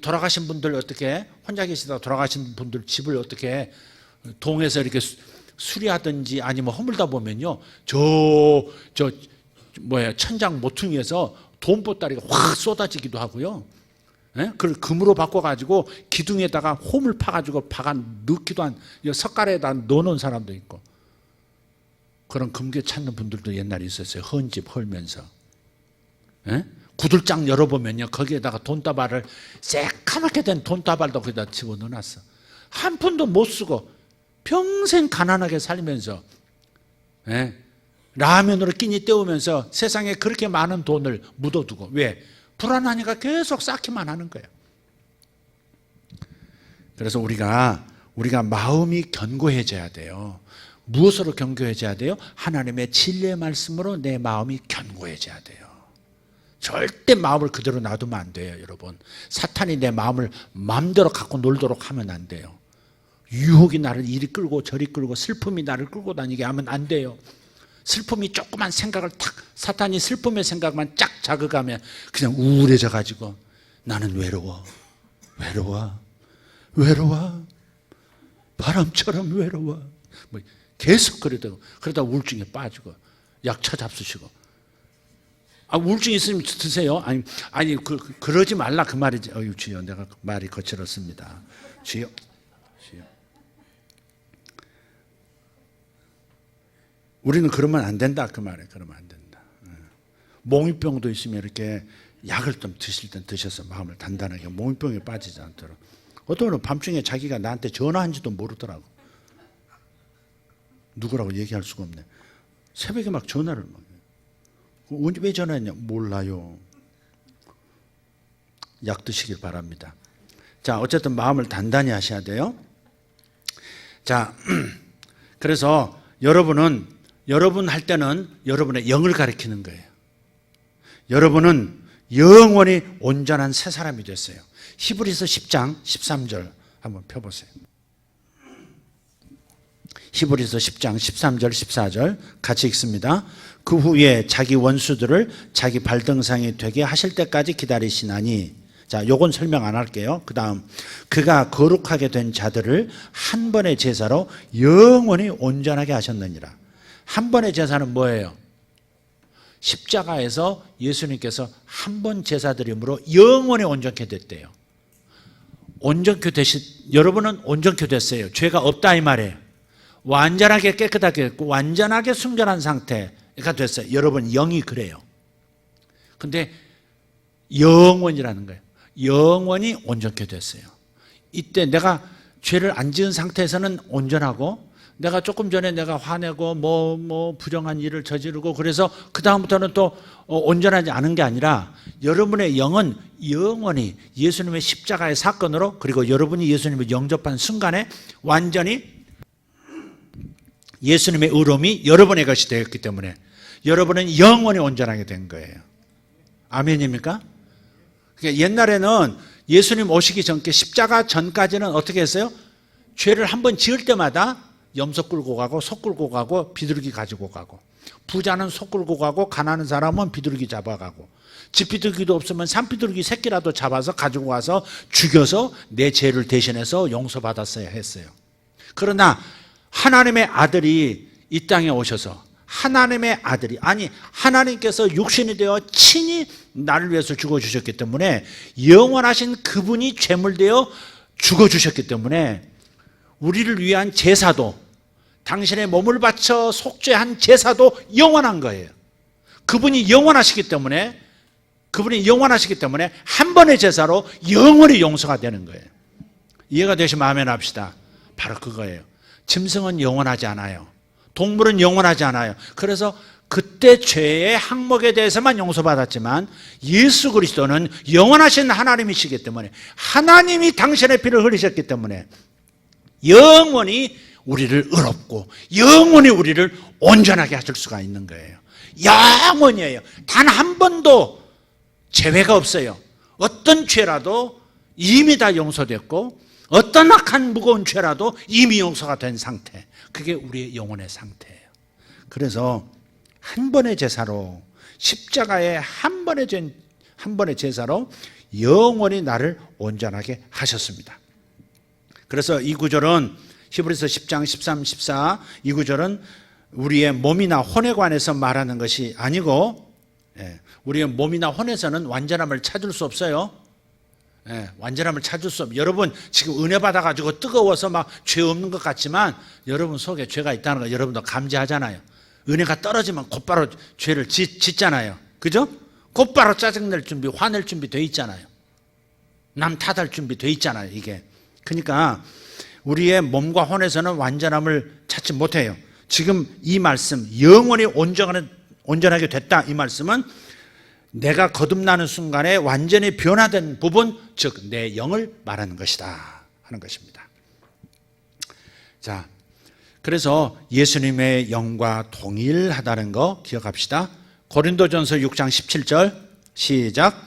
Speaker 1: 돌아가신 분들 어떻게 혼자 계시다가 돌아가신 분들 집을 어떻게 동에서 이렇게 수리하든지 아니면 허물다 보면요 천장 모퉁이에서 돈보따리가 확 쏟아지기도 하고요. 그걸 금으로 바꿔가지고 기둥에다가 홈을 파가지고 박아 넣기도 한 석가래에다 넣어놓은 사람도 있고 그런 금괴 찾는 분들도 옛날에 있었어요. 헌집 헐면서 구들장 열어보면요 거기에다가 돈다발을 새까맣게 된 돈다발도 거기다 집어넣어놨어. 한 푼도 못 쓰고 평생 가난하게 살면서 라면으로 끼니 때우면서 세상에 그렇게 많은 돈을 묻어두고 왜? 불안하니까 계속 쌓기만 하는 거예요. 그래서 우리가 마음이 견고해져야 돼요. 무엇으로 견고해져야 돼요? 하나님의 진리의 말씀으로 내 마음이 견고해져야 돼요. 절대 마음을 그대로 놔두면 안 돼요, 여러분. 사탄이 내 마음을 마음대로 갖고 놀도록 하면 안 돼요. 유혹이 나를 이리 끌고 저리 끌고 슬픔이 나를 끌고 다니게 하면 안 돼요. 슬픔이 조그만 생각을 사탄이 슬픔의 생각만 쫙 자극하면 그냥 우울해져 가지고 나는 외로워 바람처럼 외로워 계속 그러다 우울증에 빠지고 약 찾아쓰시고 우울증 있으면 드세요. 아니 그러지 말라 그 말이지. 주여 내가 말이 거칠었습니다. 주여 우리는 그러면 안 된다 그 말이에요. 그러면 안 된다. 몽유병도 있으면 이렇게 약을 좀 드실 땐 드셔서 마음을 단단하게 몽유병에 빠지지 않도록. 어떤 분은 밤중에 자기가 나한테 전화한지도 모르더라고. 누구라고 얘기할 수가 없네. 새벽에 막 전화를 왜 전화했냐? 몰라요. 약 드시길 바랍니다. 자, 어쨌든 마음을 단단히 하셔야 돼요. 자, 그래서 여러분 할 때는 여러분의 영을 가리키는 거예요. 여러분은 영원히 온전한 새 사람이 됐어요. 히브리서 10장 13절 한번 펴보세요. 히브리서 10장 13절 14절 같이 읽습니다. 그 후에 자기 원수들을 자기 발등상이 되게 하실 때까지 기다리시나니. 자, 요건 설명 안 할게요. 그 다음 그가 거룩하게 된 자들을 한 번의 제사로 영원히 온전하게 하셨느니라. 한 번의 제사는 뭐예요? 십자가에서 예수님께서 한 번 제사 드림으로 영원히 온전케 됐대요. 온전케 여러분은 온전케 됐어요. 죄가 없다 이 말이에요. 완전하게 깨끗하게 됐고 완전하게 순결한 상태가 됐어요. 여러분 영이 그래요. 근데 영원이라는 거예요. 영원히 온전케 됐어요. 이때 내가 죄를 안 지은 상태에서는 온전하고, 내가 조금 전에 내가 화내고 뭐 부정한 일을 저지르고 그래서 그 다음부터는 또 온전하지 않은 게 아니라, 여러분의 영은 영원히 예수님의 십자가의 사건으로, 그리고 여러분이 예수님을 영접한 순간에 완전히 예수님의 의로움이 여러분의 것이 되었기 때문에 여러분은 영원히 온전하게 된 거예요. 아멘입니까? 그러니까 옛날에는 예수님 오시기 전께, 십자가 전까지는 어떻게 했어요? 죄를 한번 지을 때마다 염소 끌고 가고 소 끌고 가고 비둘기 가지고 가고, 부자는 소 끌고 가고 가난한 사람은 비둘기 잡아가고, 집비둘기도 없으면 산비둘기 새끼라도 잡아서 가지고 와서 죽여서 내 죄를 대신해서 용서받았어야 했어요. 그러나 하나님의 아들이 이 땅에 오셔서, 하나님의 아들이, 아니 하나님께서 육신이 되어 친히 나를 위해서 죽어주셨기 때문에, 영원하신 그분이 제물되어 죽어주셨기 때문에 우리를 위한 제사도, 당신의 몸을 바쳐 속죄한 제사도 영원한 거예요. 그분이 영원하시기 때문에 한 번의 제사로 영원히 용서가 되는 거예요. 이해가 되시면 아멘 합시다. 바로 그거예요. 짐승은 영원하지 않아요. 동물은 영원하지 않아요. 그래서 그때 죄의 항목에 대해서만 용서받았지만, 예수 그리스도는 영원하신 하나님이시기 때문에, 하나님이 당신의 피를 흘리셨기 때문에 영원히 우리를 의롭고 영원히 우리를 온전하게 하실 수가 있는 거예요. 영원이에요. 단 한 번도 제외가 없어요. 어떤 죄라도 이미 다 용서됐고, 어떤 악한 무거운 죄라도 이미 용서가 된 상태, 그게 우리의 영혼의 상태예요. 그래서 한 번의 제사로, 십자가의 한 번의 제사로 영원히 나를 온전하게 하셨습니다. 그래서 이 구절은 히브리서 10장 13, 14, 이 구절은 우리의 몸이나 혼에 관해서 말하는 것이 아니고, 우리의 몸이나 혼에서는 완전함을 찾을 수 없어요. 완전함을 찾을 수 없어요. 여러분 지금 은혜 받아가지고 뜨거워서 막 죄 없는 것 같지만, 여러분 속에 죄가 있다는 거 여러분도 감지하잖아요. 은혜가 떨어지면 곧바로 죄를 짓잖아요. 그죠? 곧바로 짜증낼 준비, 화낼 준비 돼 있잖아요. 남 탓할 준비 돼 있잖아요. 이게 그러니까 우리의 몸과 혼에서는 완전함을 찾지 못해요. 지금 이 말씀, 영원히 온전하게 됐다, 이 말씀은 내가 거듭나는 순간에 완전히 변화된 부분, 즉 내 영을 말하는 것이다 하는 것입니다. 자, 그래서 예수님의 영과 동일하다는 거 기억합시다. 고린도전서 6장 17절 시작.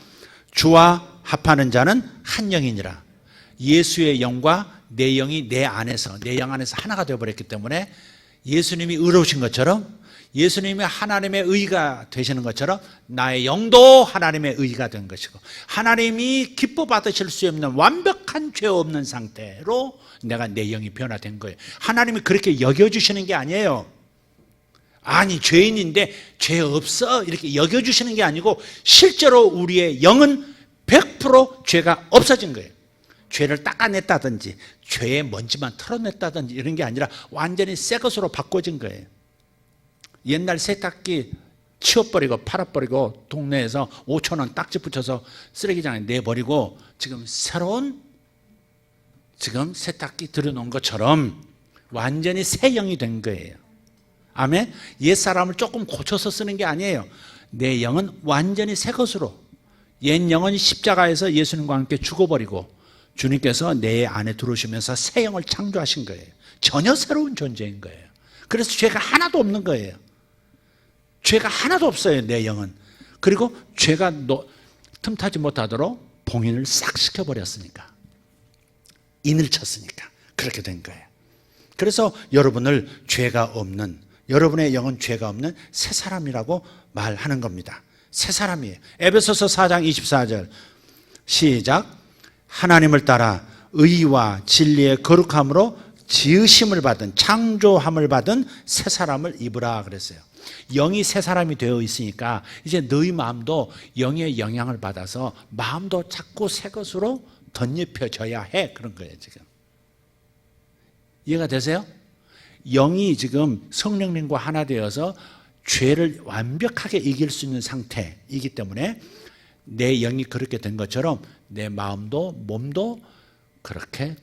Speaker 1: 주와 합하는 자는 한 영이니라. 예수의 영과 내 영이 내 안에서, 내 영 안에서 하나가 되어버렸기 때문에, 예수님이 의로우신 것처럼, 예수님이 하나님의 의가 되시는 것처럼 나의 영도 하나님의 의가 된 것이고, 하나님이 기뻐 받으실 수 없는 완벽한 죄 없는 상태로 내가 내 영이 변화된 거예요. 하나님이 그렇게 여겨주시는 게 아니에요. 아니 죄인인데 죄 없어 이렇게 여겨주시는 게 아니고, 실제로 우리의 영은 100% 죄가 없어진 거예요. 죄를 닦아냈다든지 죄의 먼지만 털어냈다든지 이런 게 아니라 완전히 새 것으로 바꿔진 거예요. 옛날 세탁기 치워버리고 팔아버리고 동네에서 5,000원 딱지 붙여서 쓰레기장에 내버리고 지금 새로운 세탁기 들여놓은 것처럼 완전히 새 영이 된 거예요. 아멘? 옛사람을 조금 고쳐서 쓰는 게 아니에요. 내 영은 완전히 새 것으로, 옛 영은 십자가에서 예수님과 함께 죽어버리고 주님께서 내 안에 들어오시면서 새 영을 창조하신 거예요. 전혀 새로운 존재인 거예요. 그래서 죄가 하나도 없는 거예요. 죄가 하나도 없어요, 내 영은. 그리고 죄가 틈타지 못하도록 봉인을 싹 시켜버렸으니까, 인을 쳤으니까 그렇게 된 거예요. 그래서 여러분을 죄가 없는, 여러분의 영은 죄가 없는 새 사람이라고 말하는 겁니다. 새 사람이에요. 에베소서 4장 24절 시작. 하나님을 따라 의와 진리의 거룩함으로 지으심을 받은, 창조함을 받은 새 사람을 입으라 그랬어요. 영이 새 사람이 되어 있으니까 이제 너희 마음도 영의 영향을 받아서 마음도 자꾸 새 것으로 덧입혀져야 해. 그런 거예요, 지금. 이해가 되세요? 영이 지금 성령님과 하나 되어서 죄를 완벽하게 이길 수 있는 상태이기 때문에 내 영이 그렇게 된 것처럼 내 마음도 몸도 그렇게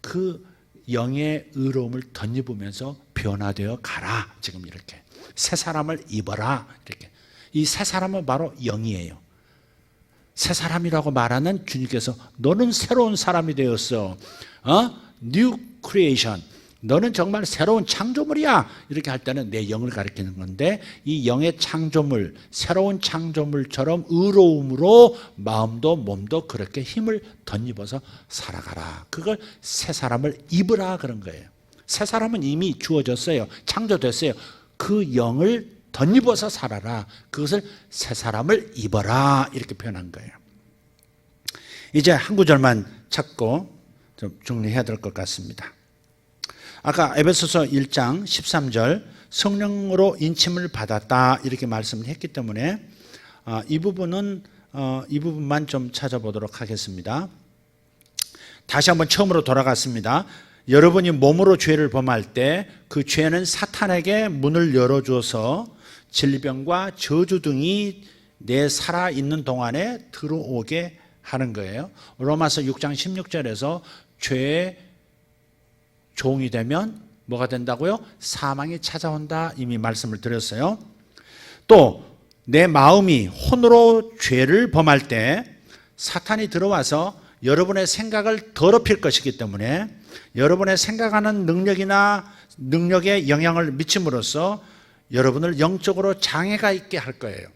Speaker 1: 그 영의 의로움을 덧입으면서 변화되어 가라. 지금 이렇게 새 사람을 입어라. 이렇게 이 새 사람은 바로 영이에요. 새 사람이라고 말하는 주님께서 너는 새로운 사람이 되었어. New creation. 너는 정말 새로운 창조물이야. 이렇게 할 때는 내 영을 가리키는 건데 이 영의 창조물, 새로운 창조물처럼 의로움으로 마음도 몸도 그렇게 힘을 덧입어서 살아가라. 그걸 새 사람을 입으라 그런 거예요. 새 사람은 이미 주어졌어요. 창조됐어요. 그 영을 덧입어서 살아라. 그것을 새 사람을 입어라. 이렇게 표현한 거예요. 이제 한 구절만 찾고 좀 정리해야 될 것 같습니다. 아까 에베소서 1장 13절 성령으로 인침을 받았다 이렇게 말씀을 했기 때문에 이 부분만 좀 찾아보도록 하겠습니다. 다시 한번 처음으로 돌아갔습니다. 여러분이 몸으로 죄를 범할 때 그 죄는 사탄에게 문을 열어줘서 질병과 저주 등이 내 살아있는 동안에 들어오게 하는 거예요. 로마서 6장 16절에서 죄의 종이 되면 뭐가 된다고요? 사망이 찾아온다 이미 말씀을 드렸어요. 또 내 마음이 혼으로 죄를 범할 때 사탄이 들어와서 여러분의 생각을 더럽힐 것이기 때문에 여러분의 생각하는 능력에 영향을 미침으로써 여러분을 영적으로 장애가 있게 할 거예요.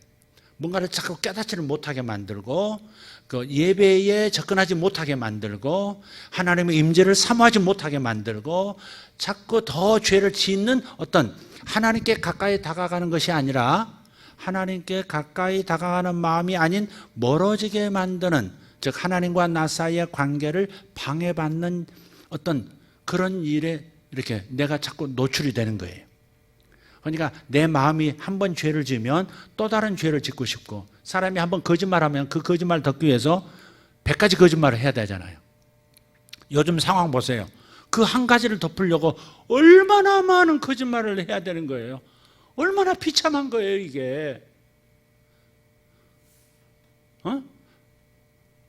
Speaker 1: 뭔가를 자꾸 깨닫지를 못하게 만들고 그 예배에 접근하지 못하게 만들고 하나님의 임재를 사모하지 못하게 만들고 자꾸 더 죄를 짓는 어떤 하나님께 가까이 다가가는 것이 아니라 하나님께 가까이 다가가는 마음이 아닌 멀어지게 만드는, 즉 하나님과 나 사이의 관계를 방해받는 어떤 그런 일에 이렇게 내가 자꾸 노출이 되는 거예요. 그러니까 내 마음이 한 번 죄를 지으면 또 다른 죄를 짓고 싶고, 사람이 한 번 거짓말하면 그 거짓말을 덮기 위해서 100가지 거짓말을 해야 되잖아요. 요즘 상황 보세요. 그 한 가지를 덮으려고 얼마나 많은 거짓말을 해야 되는 거예요. 얼마나 비참한 거예요 이게.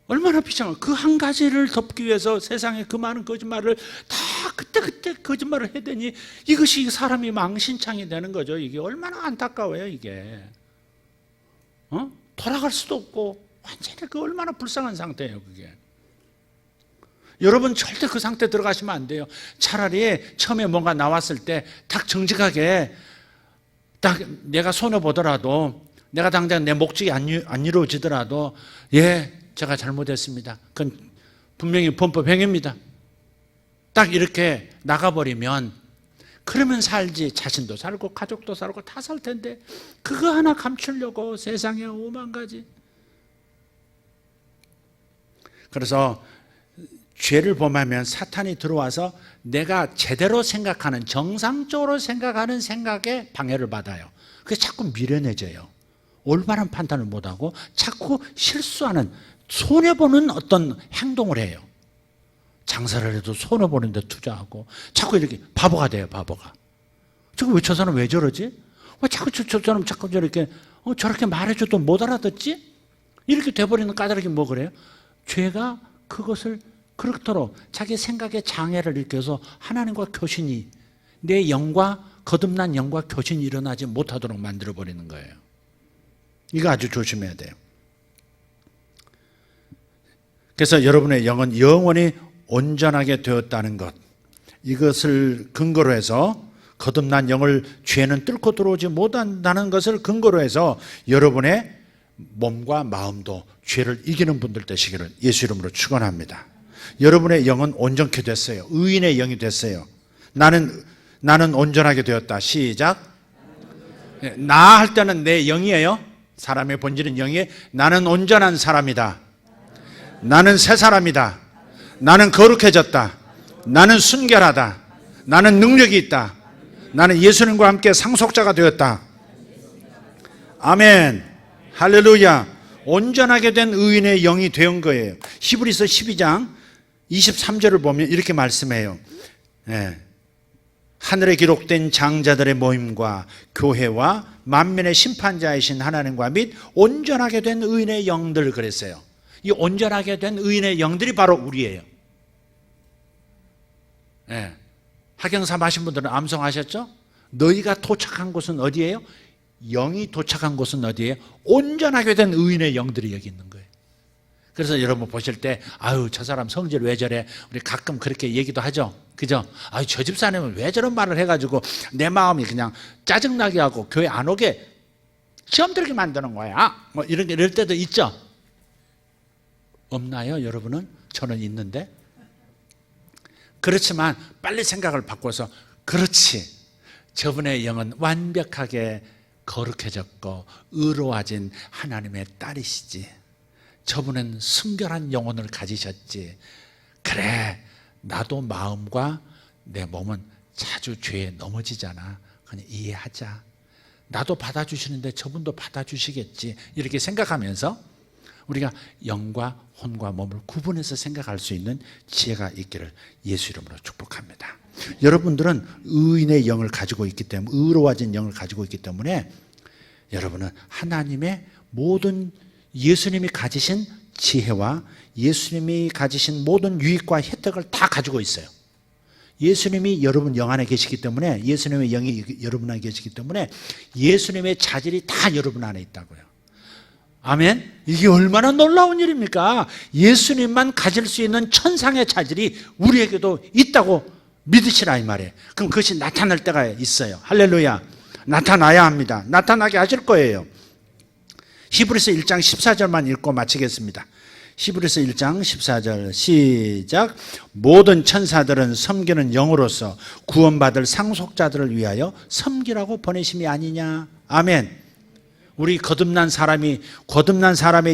Speaker 1: 얼마나 비참한, 그 한 가지를 덮기 위해서 세상에 그 많은 거짓말을 다 그때 거짓말을 해대니 이것이 사람이 망신창이 되는 거죠. 이게 얼마나 안타까워요 이게. 돌아갈 수도 없고 완전히 그 얼마나 불쌍한 상태예요 그게. 여러분 절대 그 상태 들어가시면 안 돼요. 차라리 처음에 뭔가 나왔을 때 딱 정직하게 딱 내가 손해보더라도, 내가 당장 내 목적이 안 이루어지더라도, 예, 제가 잘못했습니다. 그건 분명히 범법행위입니다. 딱 이렇게 나가버리면 그러면 살지, 자신도 살고 가족도 살고 다 살 텐데 그거 하나 감추려고 세상에 오만 가지. 그래서 죄를 범하면 사탄이 들어와서 내가 제대로 생각하는, 정상적으로 생각하는 생각에 방해를 받아요. 그게 자꾸 미련해져요. 올바른 판단을 못하고 자꾸 실수하는, 손해보는 어떤 행동을 해요. 장사를 해도 손해보는 데 투자하고 자꾸 이렇게 바보가 돼요. 바보가. 저거 왜 저 사람 왜 저러지? 왜 자꾸 저 사람 자꾸 저렇게 저렇게 말해줘도 못 알아듣지? 이렇게 돼버리는 까닭이 뭐 그래요? 죄가 그것을 그렇도록 자기 생각에 장애를 일으켜서 하나님과 교신이, 내 영과 거듭난 영과 교신이 일어나지 못하도록 만들어버리는 거예요. 이거 아주 조심해야 돼요. 그래서 여러분의 영은 영원히 온전하게 되었다는 것, 이것을 근거로 해서 거듭난 영을 죄는 뚫고 들어오지 못한다는 것을 근거로 해서 여러분의 몸과 마음도 죄를 이기는 분들 되시기를 예수 이름으로 축원합니다. 여러분의 영은 온전케 됐어요. 의인의 영이 됐어요. 나는 온전하게 되었다. 시작. 나 할 때는 내 영이에요. 사람의 본질은 영이에요. 나는 온전한 사람이다. 나는 새 사람이다. 나는 거룩해졌다. 나는 순결하다. 나는 능력이 있다. 나는 예수님과 함께 상속자가 되었다. 아멘. 할렐루야.
Speaker 2: 온전하게 된 의인의 영이 된 거예요. 히브리서 12장 23절을 보면 이렇게 말씀해요. 예. 하늘에 기록된 장자들의 모임과 교회와 만민의 심판자이신 하나님과 및 온전하게 된 의인의 영들, 그랬어요. 이 온전하게 된 의인의 영들이 바로 우리예요. 예. 학경삼 하신 분들은 암송하셨죠? 너희가 도착한 곳은 어디예요? 영이 도착한 곳은 어디예요? 온전하게 된 의인의 영들이 여기 있는 거예요. 그래서 여러분 보실 때 아유 저 사람 성질 왜 저래, 우리 가끔 그렇게 얘기도 하죠, 그죠? 아유 저 집사님은 왜 저런 말을 해가지고 내 마음이 그냥 짜증나게 하고 교회 안 오게 시험 들게 만드는 거야, 뭐 이럴 때도 있죠? 없나요 여러분은? 저는 있는데. 그렇지만 빨리 생각을 바꿔서, 그렇지, 저분의 영은 완벽하게 거룩해졌고 의로워진 하나님의 딸이시지, 저분은 순결한 영혼을 가지셨지, 그래 나도 마음과 내 몸은 자주 죄에 넘어지잖아, 그냥 이해하자, 나도 받아주시는데 저분도 받아주시겠지, 이렇게 생각하면서 우리가 영과 혼과 몸을 구분해서 생각할 수 있는 지혜가 있기를 예수 이름으로 축복합니다. 여러분들은 의인의 영을 가지고 있기 때문에, 의로워진 영을 가지고 있기 때문에 여러분은 하나님의 모든, 예수님이 가지신 지혜와 예수님이 가지신 모든 유익과 혜택을 다 가지고 있어요. 예수님이 여러분 영 안에 계시기 때문에, 예수님의 영이 여러분 안에 계시기 때문에 예수님의 자질이 다 여러분 안에 있다고요. 아멘. 이게 얼마나 놀라운 일입니까? 예수님만 가질 수 있는 천상의 자질이 우리에게도 있다고 믿으시라 이 말이에요. 그럼 그것이 나타날 때가 있어요. 할렐루야. 나타나야 합니다. 나타나게 하실 거예요. 히브리서 1장 14절만 읽고 마치겠습니다. 히브리서 1장 14절 시작. 모든 천사들은 섬기는 영으로서 구원받을 상속자들을 위하여 섬기라고 보내심이 아니냐. 아멘. 우리 거듭난 사람의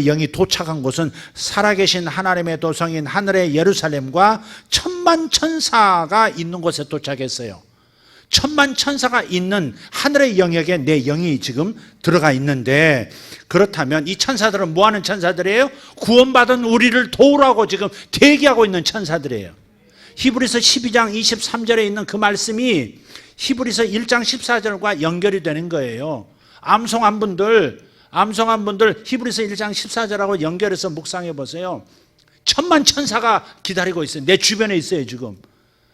Speaker 2: 영이 도착한 곳은 살아계신 하나님의 도성인 하늘의 예루살렘과 천만 천사가 있는 곳에 도착했어요. 천만 천사가 있는 하늘의 영역에 내 영이 지금 들어가 있는데, 그렇다면 이 천사들은 뭐 하는 천사들이에요? 구원받은 우리를 도우라고 지금 대기하고 있는 천사들이에요. 히브리서 12장 23절에 있는 그 말씀이 히브리서 1장 14절과 연결이 되는 거예요. 암송한 분들 히브리서 1장 14절하고 연결해서 묵상해 보세요. 천만 천사가 기다리고 있어요. 내 주변에 있어요. 지금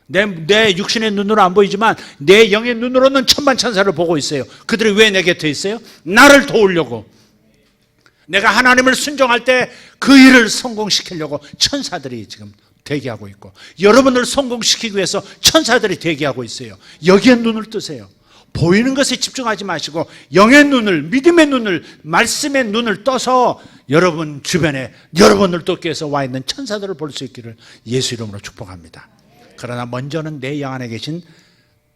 Speaker 2: 내 육신의 눈으로 안 보이지만 내 영의 눈으로는 천만 천사를 보고 있어요. 그들이 왜 내 곁에 있어요? 나를 도우려고, 내가 하나님을 순종할 때 그 일을 성공시키려고 천사들이 지금 대기하고 있고, 여러분을 성공시키기 위해서 천사들이 대기하고 있어요. 여기에 눈을 뜨세요. 보이는 것에 집중하지 마시고 영의 눈을, 믿음의 눈을, 말씀의 눈을 떠서 여러분 주변에 여러분을 돕기 위해서 와 있는 천사들을 볼 수 있기를 예수 이름으로 축복합니다. 그러나 먼저는 내 영 안에 계신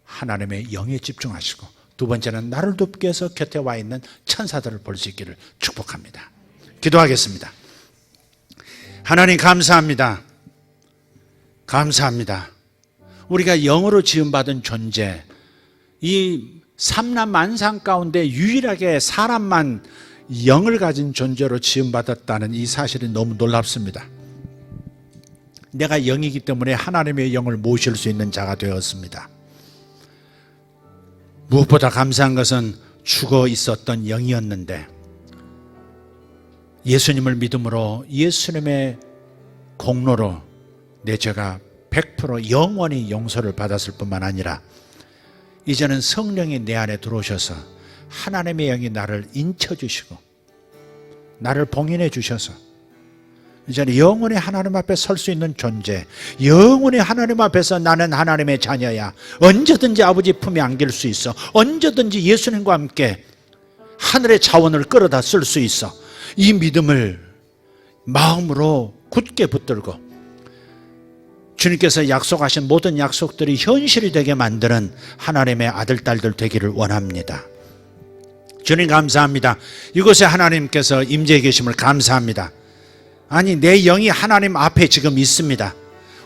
Speaker 2: 하나님의 영에 집중하시고, 두 번째는 나를 돕기 위해서 곁에 와 있는 천사들을 볼 수 있기를 축복합니다. 기도하겠습니다. 하나님 감사합니다. 감사합니다. 우리가 영으로 지음받은 존재, 이 삼남 만상 가운데 유일하게 사람만 영을 가진 존재로 지음받았다는 이 사실이 너무 놀랍습니다. 내가 영이기 때문에 하나님의 영을 모실 수 있는 자가 되었습니다. 무엇보다 감사한 것은 죽어 있었던 영이었는데 예수님을 믿음으로, 예수님의 공로로 내 죄가 100% 영원히 용서를 받았을 뿐만 아니라 이제는 성령이 내 안에 들어오셔서 하나님의 영이 나를 인쳐주시고 나를 봉인해 주셔서 이제는 영원히 하나님 앞에 설 수 있는 존재, 영원히 하나님 앞에서 나는 하나님의 자녀야, 언제든지 아버지 품에 안길 수 있어, 언제든지 예수님과 함께 하늘의 자원을 끌어다 쓸 수 있어, 이 믿음을 마음으로 굳게 붙들고 주님께서 약속하신 모든 약속들이 현실이 되게 만드는 하나님의 아들, 딸들 되기를 원합니다. 주님 감사합니다. 이곳에 하나님께서 임재해 계심을 감사합니다. 아니, 내 영이 하나님 앞에 지금 있습니다.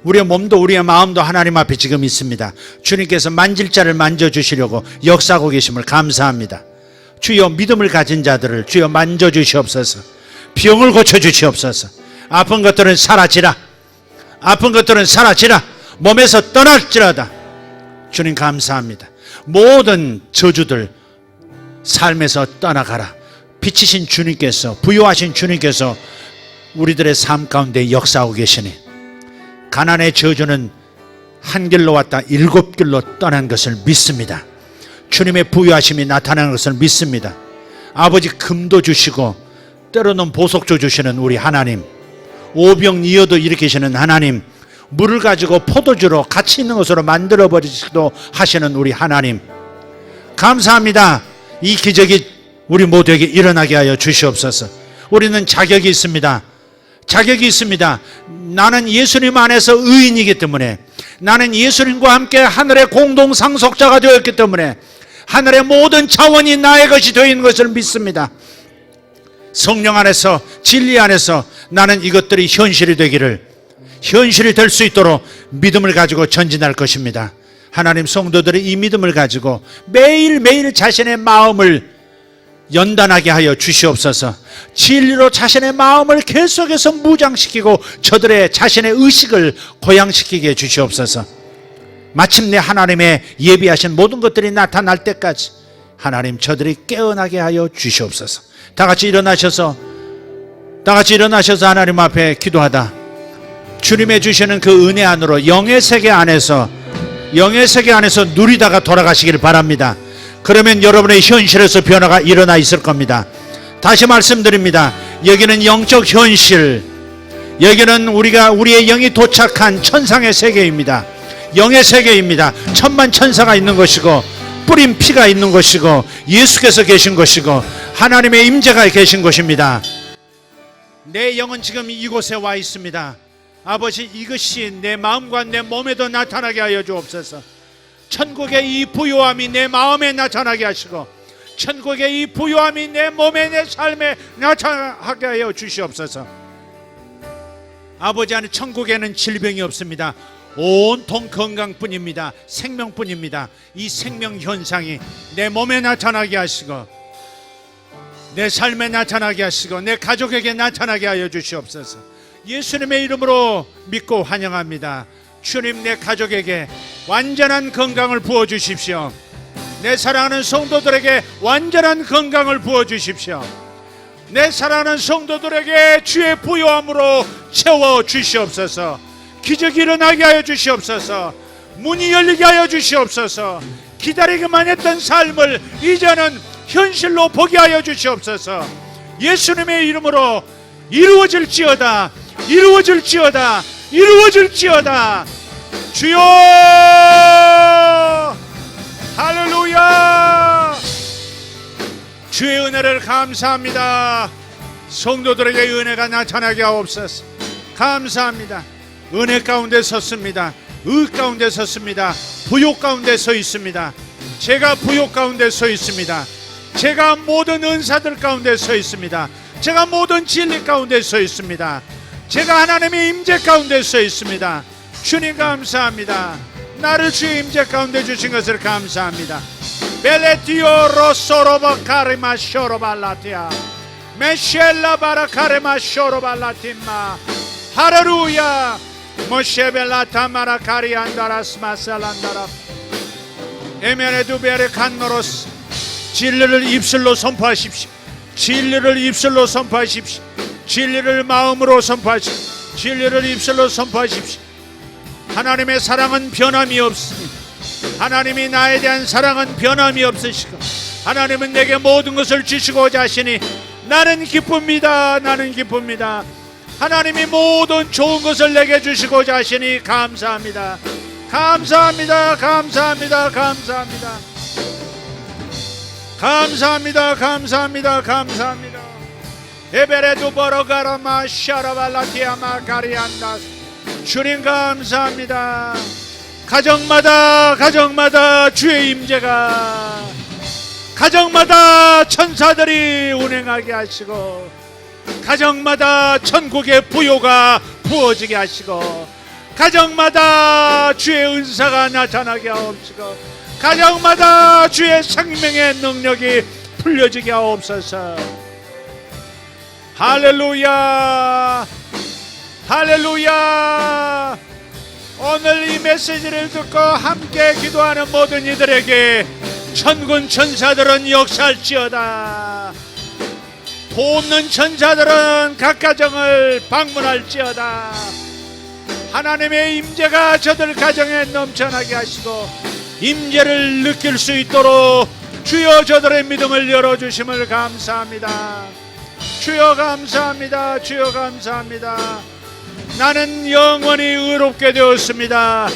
Speaker 2: 우리의 몸도 우리의 마음도 하나님 앞에 지금 있습니다. 주님께서 만질 자를 만져주시려고 역사하고 계심을 감사합니다. 주여, 믿음을 가진 자들을 주여 만져주시옵소서.
Speaker 1: 병을 고쳐주시옵소서. 아픈 것들은 사라지라. 아픈 것들은 사라지라. 몸에서 떠날지라다. 주님 감사합니다. 모든 저주들 삶에서 떠나가라. 빛이신 주님께서, 부요하신 주님께서 우리들의 삶 가운데 역사하고 계시니 가난의 저주는 한 길로 왔다 7길로 떠난 것을 믿습니다. 주님의 부요하심이 나타나는 것을 믿습니다. 아버지, 금도 주시고 때로는 보석도 주시는 우리 하나님, 오병이어도 일으키시는 하나님, 물을 가지고 포도주로 가치 있는 것으로 만들어 버리시기도 하시는 우리 하나님, 감사합니다. 이 기적이 우리 모두에게 일어나게 하여 주시옵소서. 우리는 자격이 있습니다. 자격이 있습니다. 나는 예수님 안에서 의인이기 때문에, 나는 예수님과 함께 하늘의 공동 상속자가 되었기 때문에 하늘의 모든 자원이 나의 것이 되어 있는 것을 믿습니다. 성령 안에서, 진리 안에서 나는 이것들이 현실이 되기를, 현실이 될 수 있도록 믿음을 가지고 전진할 것입니다. 하나님, 성도들이 이 믿음을 가지고 매일매일 자신의 마음을 연단하게 하여 주시옵소서. 진리로 자신의 마음을 계속해서 무장시키고 저들의 자신의 의식을 고양시키게 해 주시옵소서. 마침내 하나님의 예비하신 모든 것들이 나타날 때까지 하나님, 저들이 깨어나게 하여 주시옵소서. 다 같이 일어나셔서 하나님 앞에 기도하다 주님의 주시는 그 은혜 안으로 영의 세계 안에서 누리다가 돌아가시길 바랍니다. 그러면 여러분의 현실에서 변화가 일어나 있을 겁니다. 다시 말씀드립니다. 여기는 영적 현실, 여기는 우리의 영이 도착한 천상의 세계입니다. 영의 세계입니다. 천만 천사가 있는 것이고 뿌린 피가 있는 것이고 예수께서 계신 것이고 하나님의 임재가 계신 것입니다. 내 영은 지금 이곳에 와 있습니다. 아버지, 이것이 내 마음과 내 몸에도 나타나게 하여 주옵소서. 천국의 이 부요함이 내 마음에 나타나게 하시고 천국의 이 부요함이 내 몸에, 내 삶에 나타나게 하여 주시옵소서. 아버지 안에 천국에는 질병이 없습니다. 온통 건강뿐입니다. 생명뿐입니다. 이 생명 현상이 내 몸에 나타나게 하시고 내 삶에 나타나게 하시고 내 가족에게 나타나게 하여 주시옵소서. 예수님의 이름으로 믿고 환영합니다. 주님, 내 가족에게 완전한 건강을 부어주십시오. 내 사랑하는 성도들에게 완전한 건강을 부어주십시오. 내 사랑하는 성도들에게 주의 부요함으로 채워주시옵소서. 기적이 일어나게 하여 주시옵소서. 문이 열리게 하여 주시옵소서. 기다리기만 했던 삶을 이제는 현실로 보게 하여 주시옵소서. 예수님의 이름으로 이루어질지어다, 이루어질지어다, 이루어질지어다. 주여, 할렐루야. 주의 은혜를 감사합니다. 성도들에게 은혜가 나타나게 하옵소서. 감사합니다. 은혜 가운데 섰습니다. 의 가운데 섰습니다. 부요 가운데 서 있습니다. 제가 부요 가운데 서 있습니다. 제가 모든 은사들 가운데 서 있습니다. 제가 모든 진리 가운데 서 있습니다. 제가 하나님의 임재 가운데 서 있습니다. 주님 감사합니다. 나를 주의 임재 가운데 주신 것을 감사합니다. 벨레티오 로소로바 카리마 쇼로발라티아 메셸라 바라카레마 쇼로발라팀마 할렐루야. 모셰벨라타 마라카리 안다라스 마살란다라 에메레두베레 칸노로스. 진리를 입술로 선포하십시오. 진리를 입술로 선포하십시오. 진리를 마음으로 선포하십시오. 진리를 입술로 선포하십시오. 하나님의 사랑은 변함이 없습니다. 하나님이 나에 대한 사랑은 변함이 없으시고 하나님은 내게 모든 것을 주시고자 하시니 나는 기쁩니다. 나는 기쁩니다. 하나님이 모든 좋은 것을 내게 주시고자 하시니 감사합니다. 감사합니다. 감사합니다. 감사합니다. 감사합니다. 감사합니다. 감사합니다. 에베레두 버러가라마 샤라발라티아마 가리안다. 주님 감사합니다. 가정마다 주의 임재가, 가정마다 천사들이 운행하게 하시고 가정마다 천국의 부요가 부어지게 하시고 가정마다 주의 은사가 나타나게 하옵시고 가정마다 주의 생명의 능력이 풀려지게 하옵소서. 할렐루야, 할렐루야. 오늘 이 메시지를 듣고 함께 기도하는 모든 이들에게 천군 천사들은 역사할지어다. 돕는 천사들은 각 가정을 방문할지어다. 하나님의 임재가 저들 가정에 넘쳐나게 하시고 임재를 느낄 수 있도록 주여 저들의 믿음을 열어주심을 감사합니다. 주여 감사합니다. 주여 감사합니다. 나는 영원히 의롭게 되었습니다.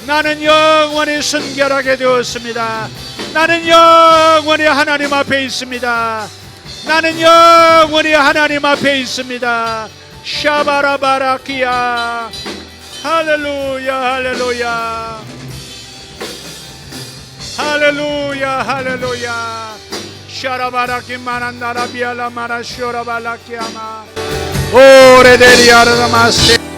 Speaker 1: 나는 영원히 순결하게 되었습니다. 나는 영원히 하나님 앞에 있습니다. 나는 영원히 하나님 앞에 있습니다. 샤바라바라키야. 할렐루야, 할렐루야, 할렐루야, 할렐루야. 샤라바라키 마난나라비알라 마라쇼라발라키야마 오레데리아라마세.